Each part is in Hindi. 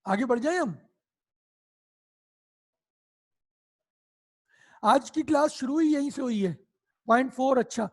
आगे बढ़ जाए हम। आज की क्लास शुरू ही यहीं से हुई है। पॉइंट 4, अच्छा।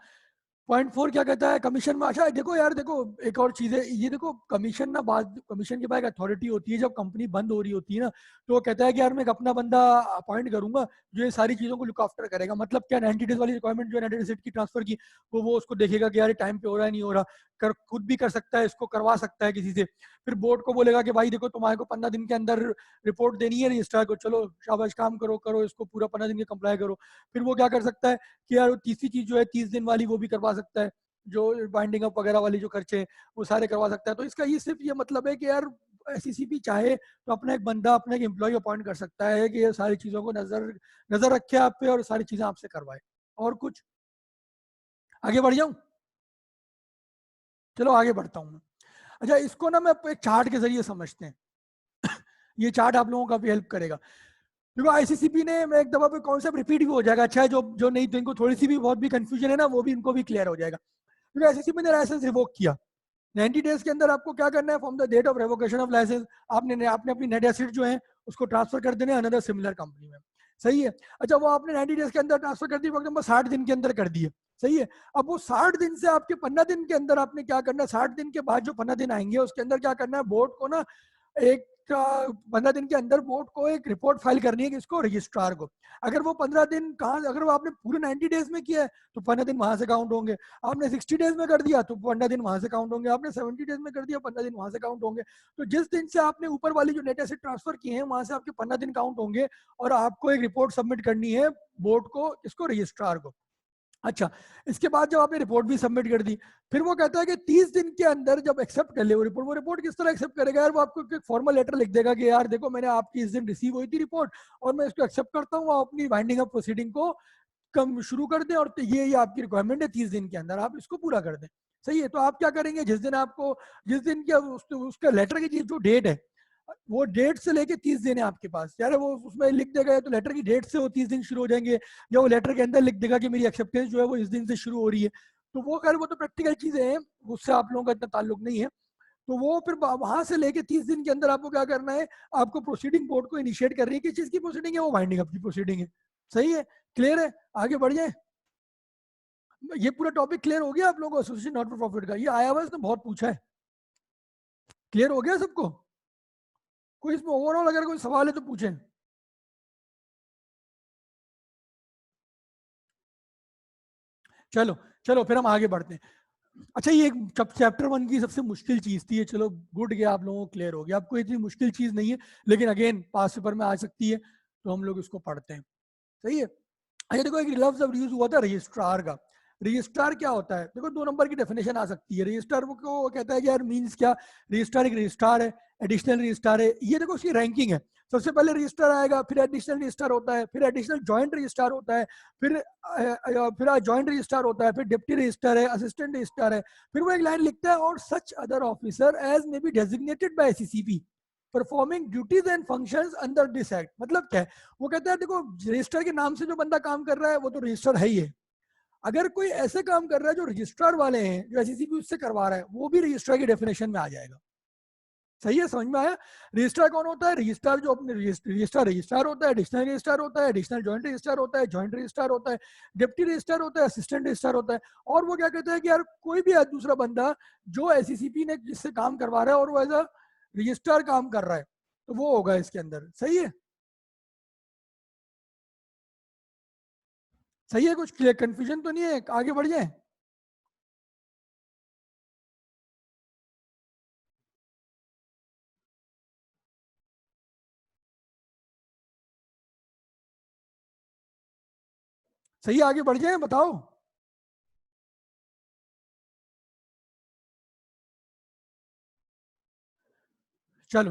पॉइंट 4 क्या कहता है, कमीशन में। अच्छा देखो यार, देखो एक और चीज है ये, देखो कमीशन ना, बाद कमीशन के बाद अथॉरिटी होती है जब कंपनी बंद हो रही होती है ना, तो वो कहता है कि यार मैं एक अपना बंदा अपॉइंट करूंगा जो ये सारी चीजों को लुक आफ्टर करेगा। मतलब क्या, 90 डेज वाली रिक्वायरमेंट जो है 90 डेज की ट्रांसफर की, वो उसको देखेगा कि यार टाइम पे हो रहा है नहीं हो रहा, कर खुद भी कर सकता है, इसको करवा सकता है किसी से। फिर बोर्ड को बोलेगा कि भाई देखो तुम्हारे को 15 दिन के अंदर रिपोर्ट देनी है रजिस्ट्रार को, चलो शाबाश काम करो करो इसको पूरा 15 दिन के कंप्लाई करो। फिर वो क्या कर सकता है कि यार तीसरी चीज जो है 30 दिन वाली वो भी करवा सकता है, जो बाइंडिंग अप वगैरह वाली जो खर्चे हैं वो सारे करवा सकता है। तो इसका ये सिर्फ ये मतलब है कि यार एससीसीपी चाहे तो अपना एक बंदा, अपना एक एम्प्लॉय अपॉइंट कर सकता है कि ये सारी चीजों को नजर नजर रखे आप पे और सारी चीजें आपसे करवाए। और कुछ आगे बढ़ जाऊं? चलो आगे बढ़ता हूँ मैं। अच्छा इसको ना मैं एक चार्ट के जरिए समझते हैं। ये चार्ट आप लोगों का भी हेल्प करेगा। देखो आईसीसीपी ने, मैं एक दफा पे कॉन्सेप्ट रिपीट भी हो जाएगा, अच्छा है जो जो नहीं तो इनको थोड़ी सी भी बहुत भी कंफ्यूजन है ना, वो भी इनको भी क्लियर हो जाएगा। क्योंकि आईसीसीपी ने लाइसेंस रिवोक किया, 90 डेज के अंदर आपको क्या करना है, from the date of revocation of license आपने आपने अपनी नेट एसेट जो है उसको ट्रांसफर कर देने अनदर सिमिलर कंपनी में। सही है। अच्छा वो आपने 90 डेज के अंदर ट्रांसफर कर दी, फॉर एग्जाम्पल 60 दिन के अंदर कर दिए। सही है। अब वो 60 दिन से आपके 15 दिन के अंदर आपने क्या करना है, 60 दिन के बाद जो 15 दिन आएंगे उसके अंदर क्या करना है, बोर्ड को ना एक 15 दिन के अंदर बोर्ड को एक रिपोर्ट फाइल करनी है किसको, रजिस्ट्रार को। अगर वो 15 दिन कहाँ, अगर वो आपने पूरे 90 डेज में किया है तो 15 दिन वहां से काउंट होंगे। आपने 60 डेज में कर दिया तो 15 दिन वहां से काउंट होंगे। आपने 70 डेज में कर दिया 15 दिन वहां से काउंट होंगे। तो जिस दिन से आपने ऊपर वाली जो नेट एसेट ट्रांसफर किए हैं वहां से आपके 15 दिन काउंट होंगे और आपको एक रिपोर्ट सबमिट करनी है बोर्ड को, इसको रजिस्ट्रार को। अच्छा इसके बाद जब आपने रिपोर्ट भी सबमिट कर दी, फिर वो कहता है कि 30 दिन के अंदर जब एक्सेप्ट कर ले वो रिपोर्ट किस तरह एक्सेप्ट करेगा यार, वो आपको एक फॉर्मल लेटर लिख देगा कि यार देखो मैंने आपकी इस दिन रिसीव हुई थी रिपोर्ट और मैं इसको एक्सेप्ट करता हूँ, आप अपनी बाइंडिंग ऑफ प्रोसीडिंग को कम शुरू कर दें और तो ये आपकी रिक्वायरमेंट है 30 दिन के अंदर आप इसको पूरा कर दें। सही है। तो आप क्या करेंगे, जिस दिन आपको, जिस दिन के उसका लेटर की जो डेट है वो डेट से लेके 30 दिन है आपके पास, यार वो उसमें लिख देगा तो लेटर की डेट से वो 30 दिन शुरू हो जाएंगे, या वो लेटर के अंदर लिख देगा कि मेरी एक्सेप्टेंस जो है वो इस दिन से शुरू हो रही है। तो वो खैर वो तो प्रैक्टिकल चीजें हैं, उससे आप लोगों का इतना ताल्लुक नहीं है। तो वो फिर वहां से लेके 30 दिन के अंदर आपको क्या करना है, आपको प्रोसीडिंग बोर्ड को इनिशिएट कर रही है, किस चीज की प्रोसीडिंग है, वो बाइंडिंग अप की प्रोसीडिंग है। सही है, क्लियर है, आगे बढ़ जाए। ये पूरा टॉपिक क्लियर हो गया आप लोगों को एसोसिएशन नॉट फॉर प्रॉफिट का, ये आया हुआ इसने बहुत पूछा है, क्लियर हो गया सबको? कोई इसमें ओवरऑल अगर कोई सवाल है तो पूछें। चलो चलो फिर हम आगे बढ़ते हैं। अच्छा ये चैप्टर 1 की सबसे मुश्किल चीज थी ये, चलो गुड गया आप लोगों को क्लियर हो गया, आपको इतनी मुश्किल चीज नहीं है, लेकिन अगेन पास पेपर में आ सकती है तो हम लोग इसको पढ़ते हैं। सही है। अच्छा देखो एक लफ्ज अब यूज हुआ था रजिस्ट्रार का। रजिस्ट्रार क्या होता है, देखो 2 नंबर की डेफिनेशन आ सकती है रजिस्ट्रार को, कहता है कि यार मींस क्या, रजिस्ट्रार एक रजिस्ट्रार है, एडिशनल रजिस्ट्रार है, ये देखो उसकी रैंकिंग है। सबसे पहले रजिस्ट्रार आएगा, फिर एडिशनल रजिस्ट्रार होता है, फिर एडिशनल जॉइंट रजिस्ट्रार होता है, फिर जॉइंट रजिस्ट्रार होता है, फिर डिप्टी रजिस्ट्रार है, असिस्टेंट रजिस्ट्रार है। फिर वो एक लाइन लिखता है और such other officer as may be designated by CCP performing duties and functions under this act. मतलब क्या है, वो कहता है देखो रजिस्टर के नाम से जो बंदा काम कर रहा है वो तो रजिस्टर है ही है, अगर कोई ऐसे काम कर रहा है जो रजिस्ट्रार वाले हैं, जो एससीसीपी उससे करवा रहा है, वो भी रजिस्ट्रार की डेफिनेशन में आ जाएगा। सही है, समझ में आया? रजिस्ट्रार कौन होता है, रजिस्ट्रार जो अपने रजिस्ट्रार रजिस्ट्रार होता है, एडिशनल रजिस्ट्रार होता है, एडिशनल जॉइंट रजिस्ट्रार होता है, जॉइंट रजिस्ट्रार होता है, डिप्टी रजिस्ट्रार होता है, असिस्टेंट रजिस्ट्रार होता है। और वो क्या कहता है कि यार कोई भी दूसरा बंदा जो एससीसीपी ने जिससे काम करवा रहा है और वो एज अ रजिस्ट्रार काम कर रहा है तो वो होगा इसके अंदर। सही है, सही है, कुछ कंफ्यूजन तो नहीं है, आगे बढ़ जाए। सही है, आगे बढ़ जाए, बताओ। चलो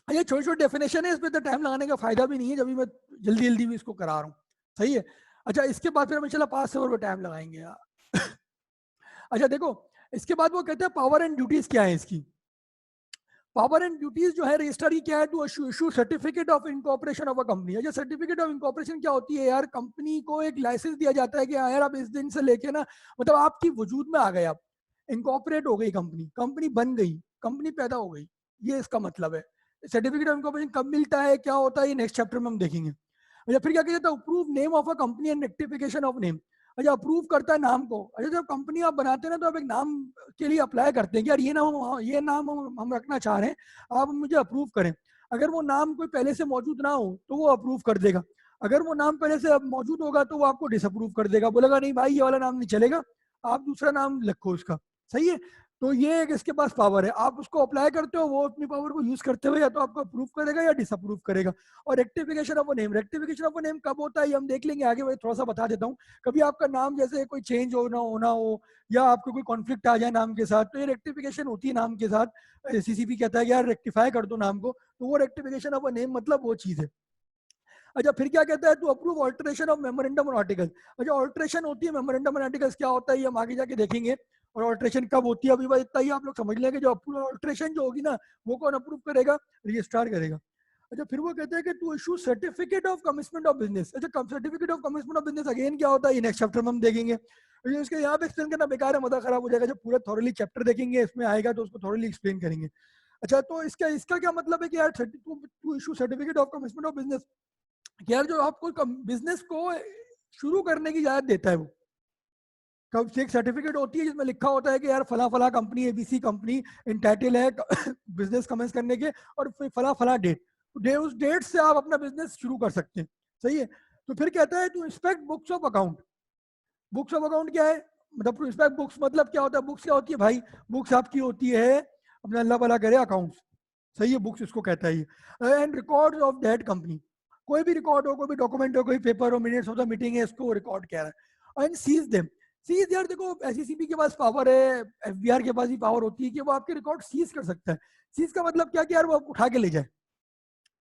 ये छोटी छोटी डेफिनेशन है, इसमें तो टाइम लगाने का फायदा भी नहीं है, जब भी मैं जल्दी जल्दी भी इसको करा रहा हूँ। सही है। अच्छा इसके बाद फिर हम चला पास से और टाइम लगाएंगे यार। अच्छा देखो इसके बाद वो कहते हैं पावर एंड ड्यूटीज क्या है इसकी। पावर एंड ड्यूटीज जो है रजिस्टर की क्या है, to issue certificate of incorporation of a company. अच्छा सर्टिफिकेट ऑफ इनकॉर्पोरेशन क्या होती है यार, कंपनी को एक लाइसेंस दिया जाता है कि हाँ यार आप इस दिन से लेके ना, मतलब आपकी वजूद में आ गए, आप इनकॉर्पोरेट हो गई कंपनी, कंपनी बन गई, कंपनी पैदा हो गई, ये इसका मतलब है। सर्टिफिकेट ऑफ इनकॉर्पोरेशन कब मिलता है, क्या होता है, ये नेक्स्ट चैप्टर में हम देखेंगे। अच्छा फिर क्या किया जाता है, approve name of a company and rectification of name. अच्छा अप्रूव करता है नाम को। अच्छा जब कंपनी आप बनाते हैं ना तो आप एक नाम के लिए अप्लाई करते हैं कि यार ये नाम हम रखना चाह रहे हैं, आप मुझे अप्रूव करें। अगर वो नाम कोई पहले से मौजूद ना हो तो वो अप्रूव कर देगा, अगर वो नाम पहले से मौजूद होगा तो वो आपको डिसअप्रूव कर देगा, बोलेगा नहीं भाई ये वाला नाम नहीं चलेगा, आप दूसरा नाम लिखो उसका। सही है, तो ये एक इसके पास पावर है, आप उसको अप्लाई करते हो, वो अपनी पावर को यूज करते हुए या तो आपको अप्रूव करेगा या डिसअप्रूव करेगा। और rectification of name, rectification of name कब होता है ये हम देख लेंगे आगे, मैं थोड़ा सा बता देता हूँ। कभी आपका नाम जैसे कोई चेंज होना हो या आपको कोई कॉन्फ्लिक्ट आ जाए नाम के साथ, तो ये रेक्टिफिकेशन होती है नाम के साथ। सीसीपी कहता है कि यार रेक्टिफाई कर दो नाम को, तो वो रेक्टिफिकेशन ऑफ नेम मतलब वो चीज है। अच्छा फिर क्या कहता है, to approve alteration of memorandum और आर्टिकल। अच्छा ऑल्टरेशन होती है मेमोरेंडम और आर्टिकल्स, क्या होता है ये हम आगे जाके देखेंगे। और ऑल्टरेशन कब होती है, अभी बस इतना ही आप लोग समझ लेंगे, जो ऑल्टरेशन जो होगी ना वो कौन अप्रूव करेगा, रजिस्ट्रार करेगा। अच्छा फिर वो कहते हैं कि to issue certificate of commitment of business. अच्छा certificate of commitment of business again क्या होता है, ये नेक्स्ट चैप्टर में हम देखेंगे। इसके यहाँ पे एक्सप्लेन करना बेकार है, मजा खराब हो जाएगा, जब पूरा थॉरली चैप्टर देखेंगे इसमें आएगा तो उसको थॉरली एक्सप्लेन करेंगे। अच्छा तो इसका इसका क्या मतलब है कि यार to issue certificate of commitment of business, यार जो आपको बिजनेस को शुरू करने की इजाजत देता है वो कब से, एक सर्टिफिकेट होती है जिसमें लिखा होता है कि यार फला फला कंपनी एबीसी कंपनी इंटाइटल है बिजनेस कमेंस करने के, और फिर फला फला डेट, उस डेट से आप अपना बिजनेस शुरू कर सकते हैं। सही है, तो फिर कहता है to inspect books of account. Books of account क्या है, मतलब टू इंस्पेक्ट बुक्स मतलब क्या होता है, बुक्स क्या होती है भाई, बुक्स आपकी होती है अपना अल्लाह भला करे अकाउंट्स। सही है, बुक्स इसको कहता है। And records of that company, कोई भी रिकॉर्ड हो, कोई भी डॉक्यूमेंट हो, कोई पेपर हो, मिनट्स ऑफ द मीटिंग है, इसको रिकॉर्ड कह रहा है। एंड सीज देम, सीज यार देखो एसईसीपी के पास पावर है, एफबीआर के पास भी पावर होती है कि वो आपके रिकॉर्ड सीज कर सकता है। सीज का मतलब क्या कि यार वो उठा के ले जाए,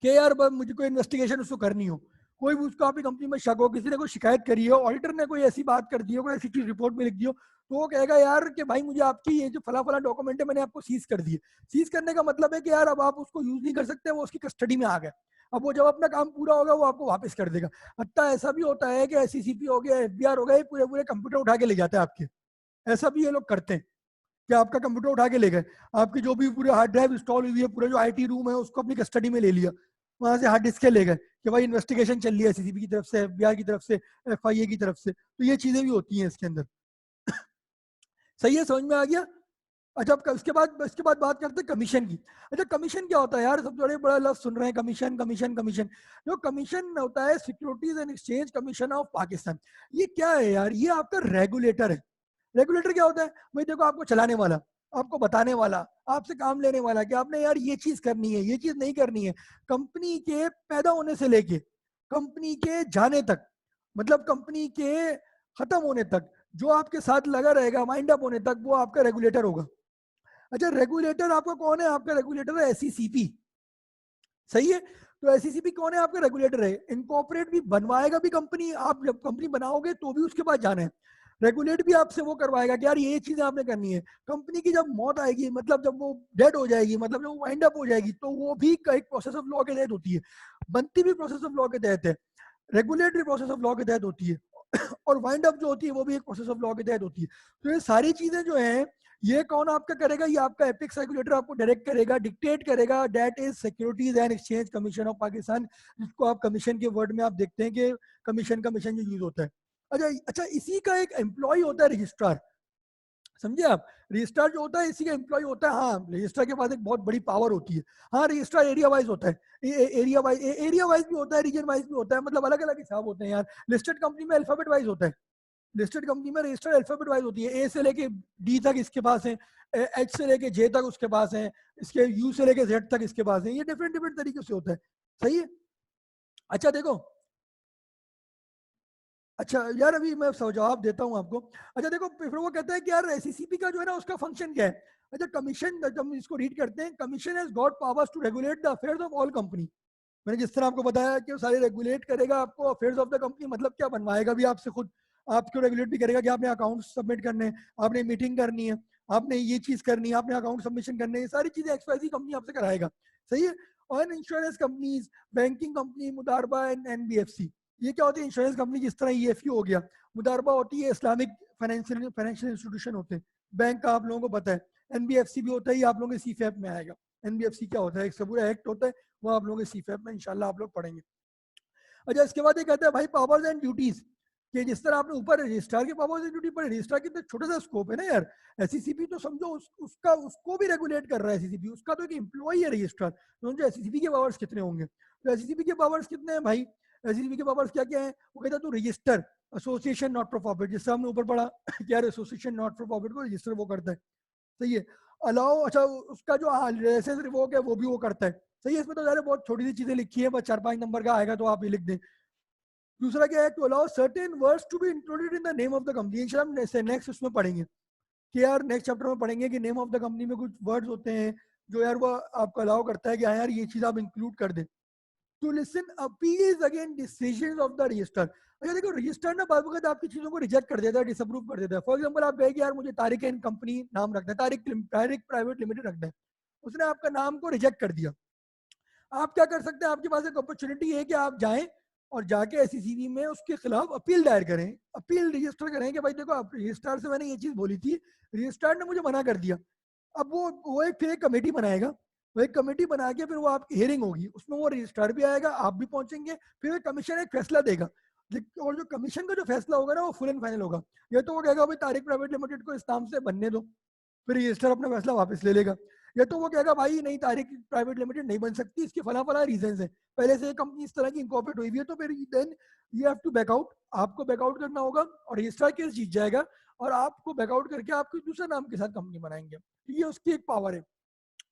कि यार मुझे कोई इन्वेस्टिगेशन उसको करनी हो, कोई भी उसको आपकी कंपनी में शक हो, किसी ने कोई शिकायत करी हो, ऑडिटर ने कोई ऐसी बात कर दी हो, कोई ऐसी चीज रिपोर्ट में लिख दी हो, तो वो कहेगा यार कि भाई मुझे आपकी ये जो फला फला डॉक्यूमेंट है मैंने आपको सीज कर दिए। सीज करने का मतलब है कि यार अब आप उसको यूज नहीं कर सकते, वो उसकी कस्टडी में आ गया, अब वो जब अपना काम पूरा होगा वो आपको वापस कर देगा। हत्ता ऐसा भी होता है कि एससीसीपी हो गया, एफबीआर हो गया, ये पूरे पूरे कंप्यूटर उठा के ले जाते हैं आपके, ऐसा भी ये लोग करते हैं कि आपका कंप्यूटर उठा के ले गए, आपकी जो भी पूरे हार्ड ड्राइव इंस्टॉल हुई है, पूरा जो आईटी रूम है उसको अपनी कस्टडी में ले लिया, वहां से हार्ड डिस्क ले गए कि भाई इन्वेस्टिगेशन चल रही है सीसीबी की तरफ से, एफबीआर की तरफ से, एफआईए की तरफ से, तो ये चीजें भी होती हैं इसके अंदर। सही है, समझ में आ गया। अच्छा अब इसके बाद बात करते हैं कमीशन की। अच्छा कमीशन क्या होता है यार, सब बड़े बड़ा लफ्ज सुन रहे हैं, कमीशन कमीशन कमीशन। जो कमीशन होता है securities and exchange commission of Pakistan, ये क्या है यार, ये आपका रेगुलेटर है। रेगुलेटर क्या होता है भाई, देखो आपको चलाने वाला, आपको बताने वाला, आपसे काम लेने वाला कि आपने यार ये चीज करनी है, ये चीज नहीं करनी है। कंपनी के पैदा होने से लेके कंपनी के जाने तक, मतलब कंपनी के खत्म होने तक जो आपके साथ लगा रहेगा, माइंड अप होने तक, वो आपका रेगुलेटर होगा। अच्छा रेगुलेटर आपका कौन है, आपका रेगुलेटर है एसईसीपी। सही है, तो एसईसीपी कौन है, आपका रेगुलेटर है। इनकॉर्पोरेट भी बनवाएगा भी कंपनी, आप जब कंपनी बनाओगे तो भी उसके पास जाना है, रेगुलेट भी आपसे वो करवाएगा कि यार ये चीजें आपने करनी है। कंपनी की जब मौत आएगी, मतलब जब वो डेड हो जाएगी, मतलब जब वो वाइंड अप हो जाएगी, तो वो भी एक प्रोसेस ऑफ लॉ के तहत होती है, बनती भी प्रोसेस ऑफ लॉ के तहत है, रेगुलेटरी प्रोसेस ऑफ लॉ के तहत होती है और वाइंड अप जो होती है वो भी एक प्रोसेस ऑफ लॉ के तहत होती है। तो ये सारी चीजें जो है ये कौन आपका करेगा, ये आपका एपिक्स रेगुलेटर आपको डायरेक्ट करेगा, डिक्टेट करेगा, that is securities and exchange commission of Pakistan, जिसको आप कमीशन के वर्ड में आप देखते हैं कि कमीशन कमीशन जो यूज होता है। अच्छा इसी का एक एम्प्लॉय होता है रजिस्ट्रार, समझे आप। रजिस्ट्रार जो होता है इसी का एम्प्लॉय होता है। हाँ रजिस्ट्रार के पास एक बहुत बड़ी पावर होती है। हाँ रजिस्ट्रार एरिया वाइज होता है, एरिया वाइज भी होता है, रीजन वाइज भी होता है, मतलब अलग अलग हिसाब होते हैं यार। लिस्टेड कंपनी में अल्फाबेट वाइज होता है, लिस्टेड कंपनी में रजिस्टर्ड अल्फाबेट वाइज होती है, ए से लेके डी तक इसके पास है, एच से लेके जे तक उसके पास है, इसके यू से लेके जेड तक इसके पास है, ये डिफरेंट डिफरेंट तरीके से होता है। सही है। अच्छा देखो, अच्छा यार अभी मैं जवाब देता हूँ आपको। अच्छा देखो फिर वो कहता है कि यार एससीसीपी का जो है ना उसका फंक्शन क्या है। अच्छा कमीशन, जब हम इसको रीड करते हैं, commission has got powers to regulate the affairs of all company. मैंने जिस तरह आपको बताया कि वो सारे रेगुलेट करेगा आपको अफेयर्स ऑफ द कंपनी, मतलब क्या बनवाएगा भी आपसे खुद, आपको रेगुलेट भी करेगा कि आपने अकाउंट सबमिट करने हैं, आपने मीटिंग करनी है, आपने ये चीज करनी है, आपने अकाउंट सबमिशन करने हैं, सारी चीजें एक्सवाइजी कंपनी आपसे कराएगा। सही है। और इंश्योरेंस कंपनीज, बैंकिंग कंपनी, मुदारबा एंड एनबीएफसी, ये क्या होती है इंश्योरेंस कंपनी, जिस तरह ईएफयू हो गया, मुदारबा होती है इस्लामिक फाइनेंशियल इंस्टीट्यूशन होते हैं, बैंक का आप लोगों को पता है, एनबीएफसी भी होता है, ये आप लोगों के सीफएफ में आएगा। एनबीएफसी क्या होता है, एक पूरा एक्ट होता है, वो आप लोगों के सीफेप में इंशाल्लाह आप लोग पढ़ेंगे। अच्छा, इसके बाद ये कहता है भाई पावर्स एंड ड्यूटीज, कि जिस तरह आपने ऊपर रजिस्ट्रार के पावर्स एंड ड्यूटी पर, रजिस्ट्रार की तो छोटा सा स्कोप है ना यार, एससीसीपी तो समझो उसका उसको भी रेगुलेट कर रहा है एससीसीपी, उसका तो एक एम्प्लॉई है रजिस्ट्रार, तो समझो एससीसीपी के पावर्स कितने होंगे। तो एससीसीपी के पावर्स कितने हैं भाई, एससीसीपी के पावर्स क्या क्या है, वो कहता है तू register association not for profit, जिससे हमने ऊपर पढ़ा क्या एसोसिएशन नॉट फॉर प्रॉफिट को रजिस्टर वो करता है, सही है। अलाउ, अच्छा उसका जो लाइसेंस रिवोक है वो भी वो करता है, सही है। इसमें तो ज़्यादा बहुत छोटी सी चीजें लिखी है, बस 4-5 नंबर का आएगा तो आप ये लिख दें। दूसरा क्या है, to allow certain words to be included in the name of the company, इंशाल्लाह हम नेक्स्ट उसमें पढ़ेंगे कि यार नेक्स्ट चैप्टर में पढ़ेंगे कि नेम ऑफ द कंपनी में कुछ वर्ड्स होते हैं जो यार वो आपको अलाउ करता है कि हाँ यार ये चीज आप इंक्लूड कर दें। To listen appeals against decisions of the register, अच्छा देखो रजिस्टर ना बार बार आपकी चीजों को रिजेक्ट कर देता है, डिसअप्रूव कर देता है। फॉर एग्जांपल आप कहे कि यार मुझे तारिक एंड कंपनी नाम रखना है, तारिक प्राइवेट लिमिटेड रखना है, उसने आपका नाम को रिजेक्ट कर दिया। आप क्या कर सकते हैं, आपके पास एक अपॉर्चुनिटी है कि आप जाएं और जाके एससीसीबी में उसके खिलाफ अपील दायर करें, अपील रजिस्टर करें कि भाई देखो आप रजिस्ट्रार से मैंने ये चीज बोली थी, रजिस्ट्रार ने मुझे मना कर दिया। अब वो एक फिर एक कमेटी बनाएगा, वो एक कमेटी बना के फिर वो आपकी हियरिंग होगी, उसमें वो रजिस्ट्रार भी आएगा, आप भी पहुंचेंगे, फिर कमीशन एक फैसला देगा। और जो कमीशन का जो फैसला होगा ना वो फुल एंड फाइनल होगा। ये तो वो कहेगा भाई तारिक प्राइवेट लिमिटेड को इस नाम से बनने दो, फिर रजिस्टर अपना फैसला वापस ले लेगा। या तो वो कहेगा भाई नहीं तारिक प्राइवेट लिमिटेड नहीं बन सकती, इसके फला फला रीजंस है, पहले से कंपनी इस तरह की इंकॉर्पोरेट हुई हुई है, तो फिर then you have to back out, आपको बैकआउट करना होगा और रजिस्ट्रार केस जीत जाएगा और आपको बैकआउट करके आपको दूसरे नाम के साथ कंपनी बनाएंगे। ये उसकी एक पावर है।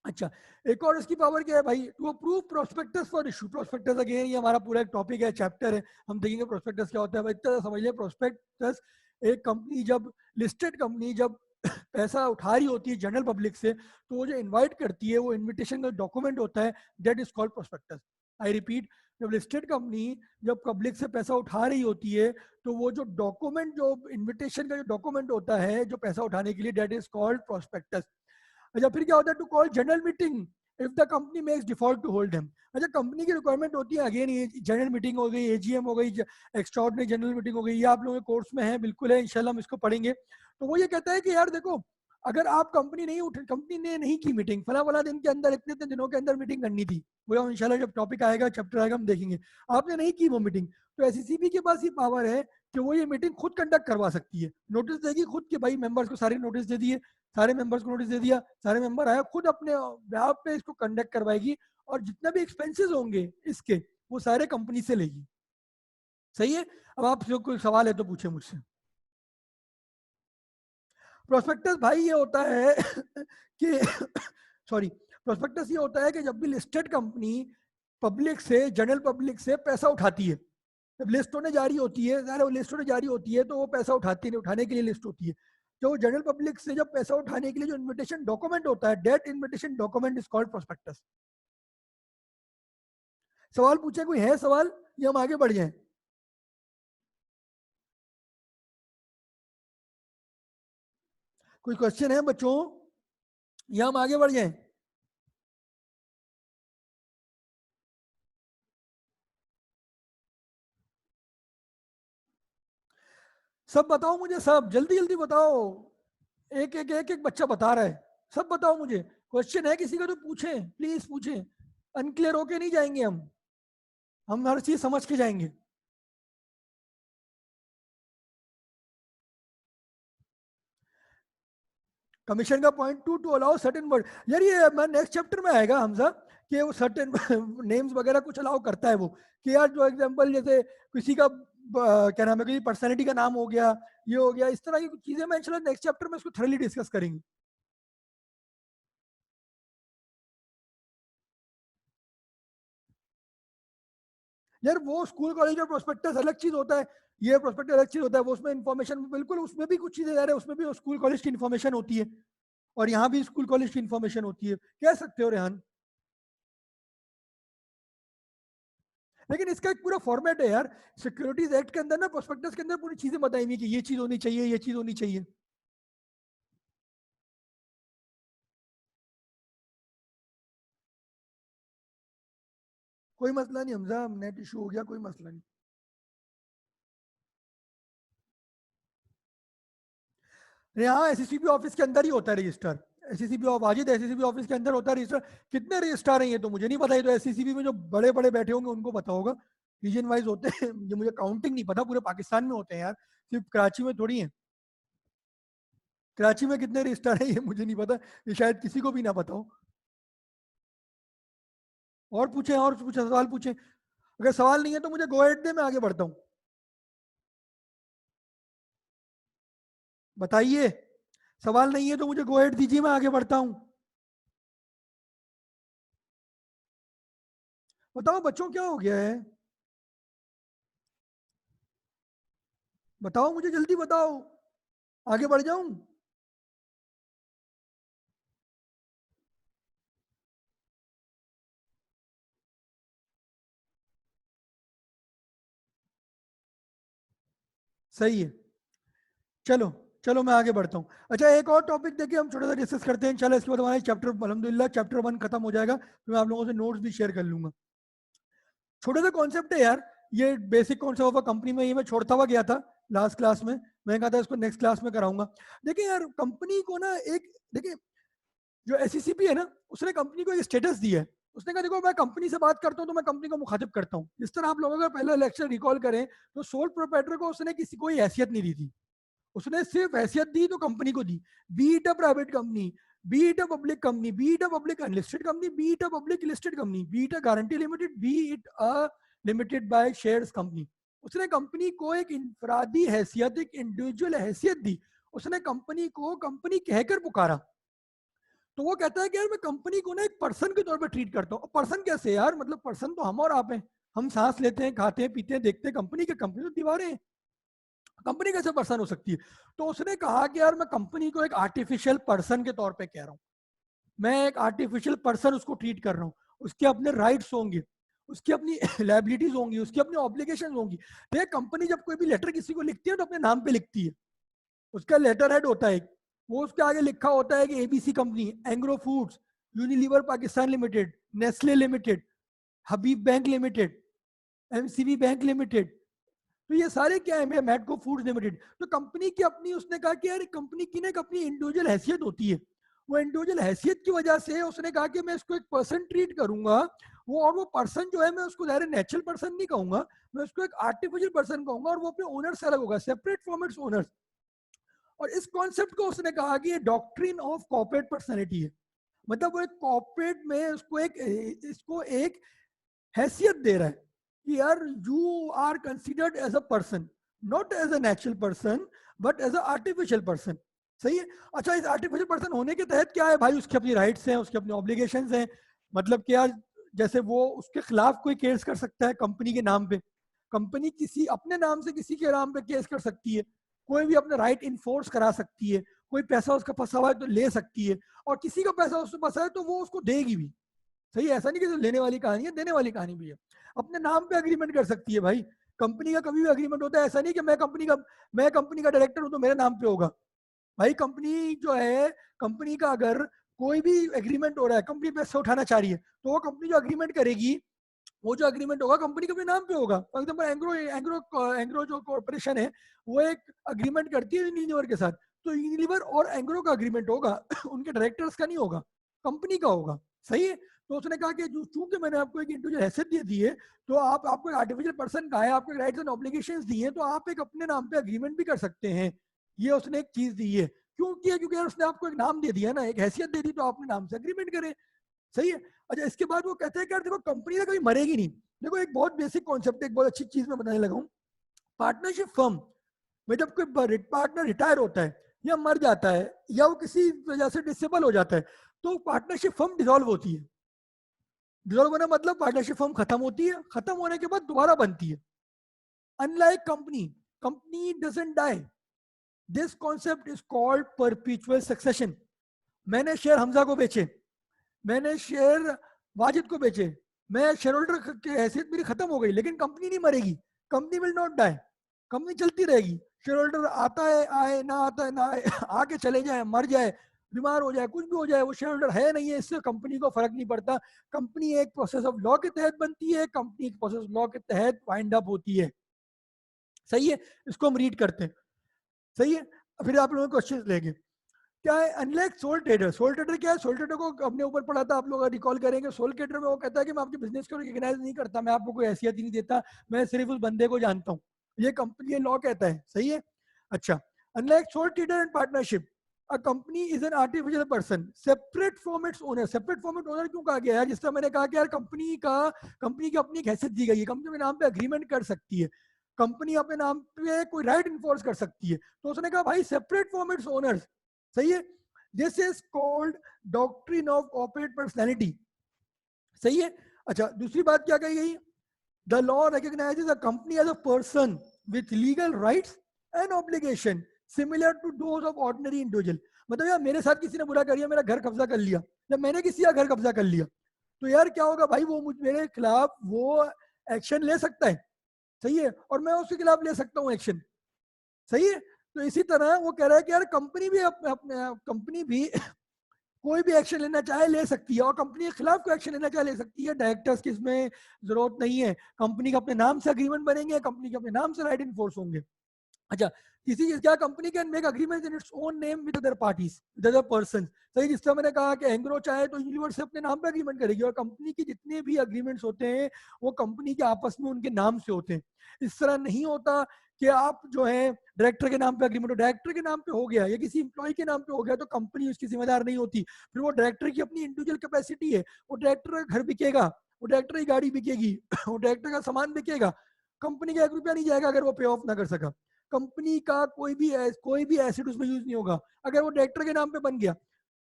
अच्छा, एक और इसकी पावर क्या है भाई, to approve prospectus for issue. Prospectus again ये हमारा पूरा एक टॉपिक है, चैप्टर है, हम देखेंगे प्रोस्पेक्टस क्या होता है। भाई इतना समझ लिया, प्रोस्पेक्टस एक कंपनी जब, लिस्टेड कंपनी जब पैसा उठा रही होती है जनरल पब्लिक से, तो वो जो इनवाइट करती है वो इनविटेशन का डॉक्यूमेंट होता है, that is called prospectus. I repeat, जब लिस्टेड कंपनी जब पब्लिक से पैसा उठा रही होती है तो वो जो डॉक्यूमेंट, जो इनविटेशन का जो डॉक्यूमेंट होता है जो पैसा उठाने के लिए, दैट इज कॉल्ड प्रोस्पेक्टस। अच्छा, फिर क्या होता है, to call general meeting if the company makes default to hold him. अच्छा, कंपनी की रिक्वायरमेंट होती है, अगेन ये जनरल मीटिंग हो गई, एजीएम हो गई, एक्स्ट्राऑर्डिनरी जनरल मीटिंग हो गई, ये आप लोगों के कोर्स में है, बिल्कुल है, इंशाल्लाह हम इसको पढ़ेंगे। तो वो ये कहता है कि यार देखो, अगर आप कंपनी ने नहीं की मीटिंग, फला फला दिन के अंदर, इतने इतने दिनों के अंदर मीटिंग करनी थी, वो इंशाल्लाह जब टॉपिक आएगा, चैप्टर आएगा, हम देखेंगे, आपने नहीं की वो मीटिंग, तो एससीसीबी के पास ये पावर है कि वो ये मीटिंग खुद कंडक्ट करवा सकती है, नोटिस देगी खुद के, भाई मेंबर्स को सारे नोटिस दे दिए, सारे मेंबर्स को नोटिस दे दिया, सारे मेंबर आए, खुद अपने बिहाफ पे इसको कंडक्ट करवाएगी और जितने भी एक्सपेंसेस होंगे इसके, वो सारे कंपनी से लेगी। सही है। अब आप जो कोई सवाल है तो पूछे मुझसे। प्रोस्पेक्टस भाई ये होता है कि सॉरी, प्रोस्पेक्टस ये होता है कि जब भी लिस्टेड कंपनी पब्लिक से, जनरल पब्लिक से पैसा उठाती है, जब लिस्ट होने जारी होती है, वो लिस्ट होने जारी होती है तो वो पैसा उठाती है, उठाने के लिए लिस्ट होती है, जो जनरल पब्लिक से जब पैसा उठाने के लिए जो इनविटेशन डॉक्यूमेंट होता है, that invitation document is called prospectus. सवाल पूछे, कोई है सवाल, ये हम आगे बढ़ जाएं? कोई क्वेश्चन है बच्चों, या हम आगे बढ़ जाएं? सब बताओ मुझे, सब जल्दी जल्दी बताओ, एक बच्चा बता रहा है, सब बताओ मुझे। क्वेश्चन है किसी का तो पूछें, प्लीज पूछें, अनक्लियर होके नहीं जाएंगे हम हर चीज समझ के जाएंगे। कमीशन का point two allow certain word, यार ये मैं नेक्स्ट चैप्टर में आएगा हमजा, कि वो सर्टेन नेम्स वगैरह कुछ अलाउ करता है वो, कि यार जो एग्जांपल जैसे किसी का क्या नाम है, किसी पर्सनैलिटी का नाम हो गया, ये हो गया, इस तरह की कुछ चीजें मैं इंशाल्लाह नेक्स्ट चैप्टर में इसको थरली डिस्कस करेंगे। यार वो स्कूल कॉलेज और प्रोस्पेक्टस अलग चीज होता है, ये प्रोस्पेक्टस अलग चीज होता है, वो उसमें इन्फॉर्मेशन बिल्कुल, उसमें भी कुछ चीजें यार उसमें भी स्कूल कॉलेज की इन्फॉर्मेशन होती है और यहाँ भी स्कूल कॉलेज की इन्फॉर्मेशन होती है, कह सकते हो रेहान। लेकिन इसका एक पूरा फॉर्मेट है यार, सिक्योरिटीज एक्ट के अंदर ना, प्रोस्पेक्टस के अंदर पूरी चीजें बताई हुई कि ये चीज होनी चाहिए, ये चीज होनी चाहिए। कोई मसला नहीं हमजा, नेट इशू हो गया, कोई मसला नहीं। यहाँ एसएससीबी ऑफिस के अंदर ही होता है रजिस्टर, एससीसीबी ऑफ वाजिद, एससीसीबी ऑफिस के अंदर होता है रजिस्टर। कितने रजिस्ट्रार हैं ये तो मुझे नहीं पता, ये तो एससीसीबी में जो बड़े बड़े बैठे होंगे उनको पता होगा, रीजन वाइज होते हैं। ये मुझे काउंटिंग नहीं पता, पूरे पाकिस्तान में होते हैं यार, सिर्फ कराची में थोड़ी है। कराची में कितने रजिस्ट्रार हैं ये मुझे नहीं पता, ये शायद किसी को भी ना पता हो। और पूछे, और पूछे, सवाल पूछे। अगर सवाल नहीं है तो मुझे गो अहेड दे, मैं आगे बढ़ता हूँ। बताइए, सवाल नहीं है तो मुझे गो अहेड दीजिए, मैं आगे बढ़ता हूँ। बताओ बच्चों, क्या हो गया है? बताओ मुझे, जल्दी बताओ, आगे बढ़ जाऊं? सही है, चलो चलो मैं आगे बढ़ता हूँ। अच्छा, एक और टॉपिक देखिए, हम छोटा सा डिस्कस करते हैं। चलो इसके बाद हमारे चैप्टर अल्हम्दुलिल्लाह चैप्टर 1 खत्म हो जाएगा, तो मैं आप लोगों से नोट्स भी शेयर कर लूंगा। छोटा सा कॉन्सेप्ट है यार, ये basic concept of a company में, ये मैं छोड़ता हुआ गया था लास्ट क्लास में, मैं कहा था इसको नेक्स्ट क्लास में कराऊंगा। देखिए यार, कंपनी को ना एक, देखिए जो एससीसीपी है ना, उसने कंपनी को एक स्टेटस दिया है। उसने कहा देखो, मैं कंपनी से बात करता हूँ तो मैं कंपनी को मुखातिब करता हूँ। इस तरह आप लोगों का पहला लेक्चर रिकॉल करें तो सोल प्रोप्राइटर को उसने किसी कोई हैसियत नहीं दी थी, उसने सिर्फ हैसियत दी तो कंपनी को दी। Be it a private company, be it a public company, be it a public unlisted company, be it a public listed company, be it a guarantee limited, be it a limited by shares company. उसने कंपनी को एक इनफरादी हैसियत, एक इंडिविजुअल हैसियत दी। उसने कंपनी को कंपनी कहकर पुकारा। तो वो कहता है कि यार मैं कंपनी को ना एक पर्सन के तौर पर ट्रीट करता हूँ। पर्सन कैसे यार, मतलब पर्सन तो हम और आप हैं, हम सांस लेते हैं, खाते हैं, पीते हैं, देखते हैं। कंपनी के, कंपनी तो दीवारें हैं, कंपनी कैसे पर्सन हो सकती है? तो उसने कहा कि यार मैं कंपनी को एक आर्टिफिशियल पर्सन के तौर पे कह रहा हूँ, मैं एक आर्टिफिशियल पर्सन उसको ट्रीट कर रहा हूँ। उसके अपने राइट्स होंगे, उसकी अपनी लाइबिलिटीज होंगी, उसकी अपनी ऑब्लिगेशन होंगी। देख, कंपनी जब कोई भी लेटर किसी को लिखती है तो अपने नाम पे लिखती है, उसका लेटर हेड होता है एक, वो उसके आगे लिखा होता है कि ABC company, Engro foods, Unilever Pakistan limited, Nestle limited, Habib bank limited, MCB bank limited. तो ये सारे क्या है, मैटको फूड्स लिमिटेड। तो कंपनी की अपनी, उसने कहा कि यार कंपनी की ना एक अपनी इंडिविजुअल हैसियत होती है। वो इंडिविजुअल हैसियत की वजह से उसने कहा कि मैं इसको एक पर्सन ट्रीट करूंगा। वो, और वो पर्सन जो है, मैं उसको डायरेक्ट नेचुरल पर्सन नहीं कहूंगा, मैं उसको एक आर्टिफिशियल पर्सन कहूंगा, और वो अपने ओनर से अलग होगा, सेपरेट फ्रॉम इट्स ओनर्स। और इस कॉन्सेप्ट को उसने कहा कि ये डॉक्ट्रिन ऑफ कॉर्पोरेट पर्सनैलिटी है। मतलब वो एक कॉर्पोरेट में उसको एक, इसको एक हैसियत दे रहा है कि यार you are considered as a person, not as a natural person, but as a artificial person. सही है। अच्छा, इस आर्टिफिशियल पर्सन होने के तहत क्या है भाई, उसके अपनी राइट्स हैं, उसके अपने ऑब्लिगेशंस हैं। मतलब कि यार, जैसे वो उसके खिलाफ कोई केस कर सकता है कंपनी के नाम पे, कंपनी किसी अपने नाम से किसी के नाम पे केस कर सकती है, कोई भी अपना राइट इन्फोर्स करा सकती है, कोई पैसा उसका फंसा हुआ है तो ले सकती है, और किसी का पैसा उससे फंसा है तो वो उसको देगी भी। सही है, ऐसा नहीं कि लेने वाली कहानी है, देने वाली कहानी भी है। अपने नाम पे अग्रीमेंट कर सकती है भाई, कंपनी का कभी भी अग्रीमेंट होता है। ऐसा नहीं कि मैं कंपनी का डायरेक्टर हूं तो मेरे नाम पे होगा। भाई कंपनी जो है, कंपनी का अगर कोई भी एग्रीमेंट हो रहा है, कंपनी पैसा उठाना चाह रही है, तो वो कंपनी जो अग्रीमेंट करेगी, वो जो अग्रीमेंट होगा कंपनी के अपने नाम पे होगा। फॉर एग्जाम्पल एंग्रो एंग्रो एंग्रो जो कॉर्पोरेशन है, वो एक अग्रीमेंट करती है यूनिलीवर के साथ, तो यूनिलीवर और एंग्रो का अग्रीमेंट होगा, उनके डायरेक्टर्स का नहीं होगा, कंपनी का होगा। सही है। तो उसने कहा कि चूंकि मैंने आपको एक इंडिविजुअल हैसियत दे दी है, तो आप, आपको आर्टिफिशियल पर्सन का है, आपके राइट्स एंड ऑब्लिगेशंस दिए हैं, तो आप एक अपने नाम पे अग्रीमेंट भी कर सकते हैं। ये उसने एक चीज दी है। क्यों किया? क्योंकि यार उसने आपको एक नाम दे दिया ना, एक हैसियत दे दी, तो अपने नाम से अग्रीमेंट करें। सही है। अच्छा, इसके बाद वो कहते हैं कि यार देखो, कंपनी ना कभी मरेगी नहीं। देखो, एक बहुत बेसिक कॉन्सेप्ट, एक बहुत अच्छी चीज मैं बताने लगा हूँ। पार्टनरशिप फर्म में जब कोई पार्टनर रिटायर होता है या मर जाता है या वो किसी वजह से डिसेबल हो जाता है, तो पार्टनरशिप फर्म डिसॉल्व होती है। डिसॉल्व होना मतलब पार्टनरशिप फर्म खत्म होती है, खत्म होने के बाद दोबारा बनती है। Unlike company, company doesn't die. This concept is called perpetual succession. मैंने शेयर हमजा को बेचे, मैंने शेयर वाजिद को बेचे, मैं शेयर होल्डर की हैसियत मेरी खत्म हो गई, लेकिन कंपनी नहीं मरेगी, company will not die, company चलती रहेगी। शेयर होल्डर आता है आए, ना आता है ना आए, आके चले जाए, मर जाए, बीमार हो जाए, कुछ भी हो जाए, वो शेयर होल्डर है नहीं है, इससे कंपनी को फर्क नहीं पड़ता। कंपनी एक प्रोसेस ऑफ लॉ के तहत बनती है, कंपनी एक प्रोसेस ऑफ लॉ के तहत वाइंड अप होती है। सही है। इसको हम रीड करते हैं। सही है। फिर आप लोगों को क्वेश्चन लेंगे। क्या है, unlike soul trader, soul trader क्या है, सोल ट्रेडर को अपने ऊपर पढ़ा था, आप लोग रिकॉल करेंगे। सोल ट्रेडर में वो कहता है कि मैं आपके बिजनेस को रिकॉग्नाइज नहीं करता, मैं आपको कोई हैसियत ही नहीं देता, मैं सिर्फ उस बंदे को जानता हूँ, ये कंपनी, ये लॉ कहता है, सही है। अच्छा, unlike soul trader and partnership, a company is an artificial person separate from its owner. Separate from its owner क्यों कहा गया है? जिस तरह मैंने कहा कि यार कंपनी की अपनी एक हैसियत दी गई है, कंपनी के नाम पे अग्रीमेंट कर सकती है, कंपनी अपने नाम पे कोई राइट इन्फोर्स कर सकती है, तो उसने कहा भाई सेपरेट फ्रॉम इट्स ओनर्स, सही है। This is called doctrine of corporate personality, सही है। अच्छा, दूसरी बात क्या कही गई, the law recognizes a company as a person with legal rights and obligation similar to those of ordinary individual. मतलब यार मेरे साथ किसी ने बुरा कर दिया, मेरा घर कब्जा कर लिया, जब मैंने किसी का घर कब्जा कर लिया, तो यार क्या होगा भाई, वो मेरे खिलाफ वो एक्शन ले सकता है, सही है, और मैं उसके खिलाफ ले सकता हूँ एक्शन, सही है। तो इसी तरह वो कह रहा है कि यार कंपनी भी अपने कंपनी भी कोई भी एक्शन लेना चाहे ले सकती है, और कंपनी के खिलाफ कोई एक्शन लेना चाहे ले सकती है, डायरेक्टर्स की इसमें जरूरत नहीं है, कंपनी के अपने नाम से अग्रीमेंट बनेंगे, कंपनी के अपने नाम से राइट इन्फोर्स होंगे। अच्छा, किसी क्या company can make agreement in its own name with other parties, with other person, सही। जिस तरह मैंने कहा कि एंग्रो चाहे तो यूनिवर्स से अपने नाम पे अग्रीमेंट करेगी, और कंपनी के जितने भी अग्रीमेंट्स होते हैं वो कंपनी के आपस में उनके नाम से होते हैं। इस तरह नहीं होता कि आप जो है डायरेक्टर के नाम पे अग्रीमेंट हो, डायरेक्टर के नाम पे हो गया या किसी इंप्लॉय के नाम पे हो गया तो कंपनी उसकी जिम्मेदार नहीं होती, फिर वो डायरेक्टर की अपनी इंडिविजुअल कैपेसिटी है, वो डायरेक्टर का घर बिकेगा, वो डायरेक्टर की गाड़ी बिकेगी, वो डायरेक्टर का सामान बिकेगा, कंपनी का 1 रुपया नहीं जाएगा अगर वो पे ऑफ ना कर सका, कंपनी का कोई भी एसेट उसमें यूज नहीं होगा अगर वो डायरेक्टर के नाम पे बन गया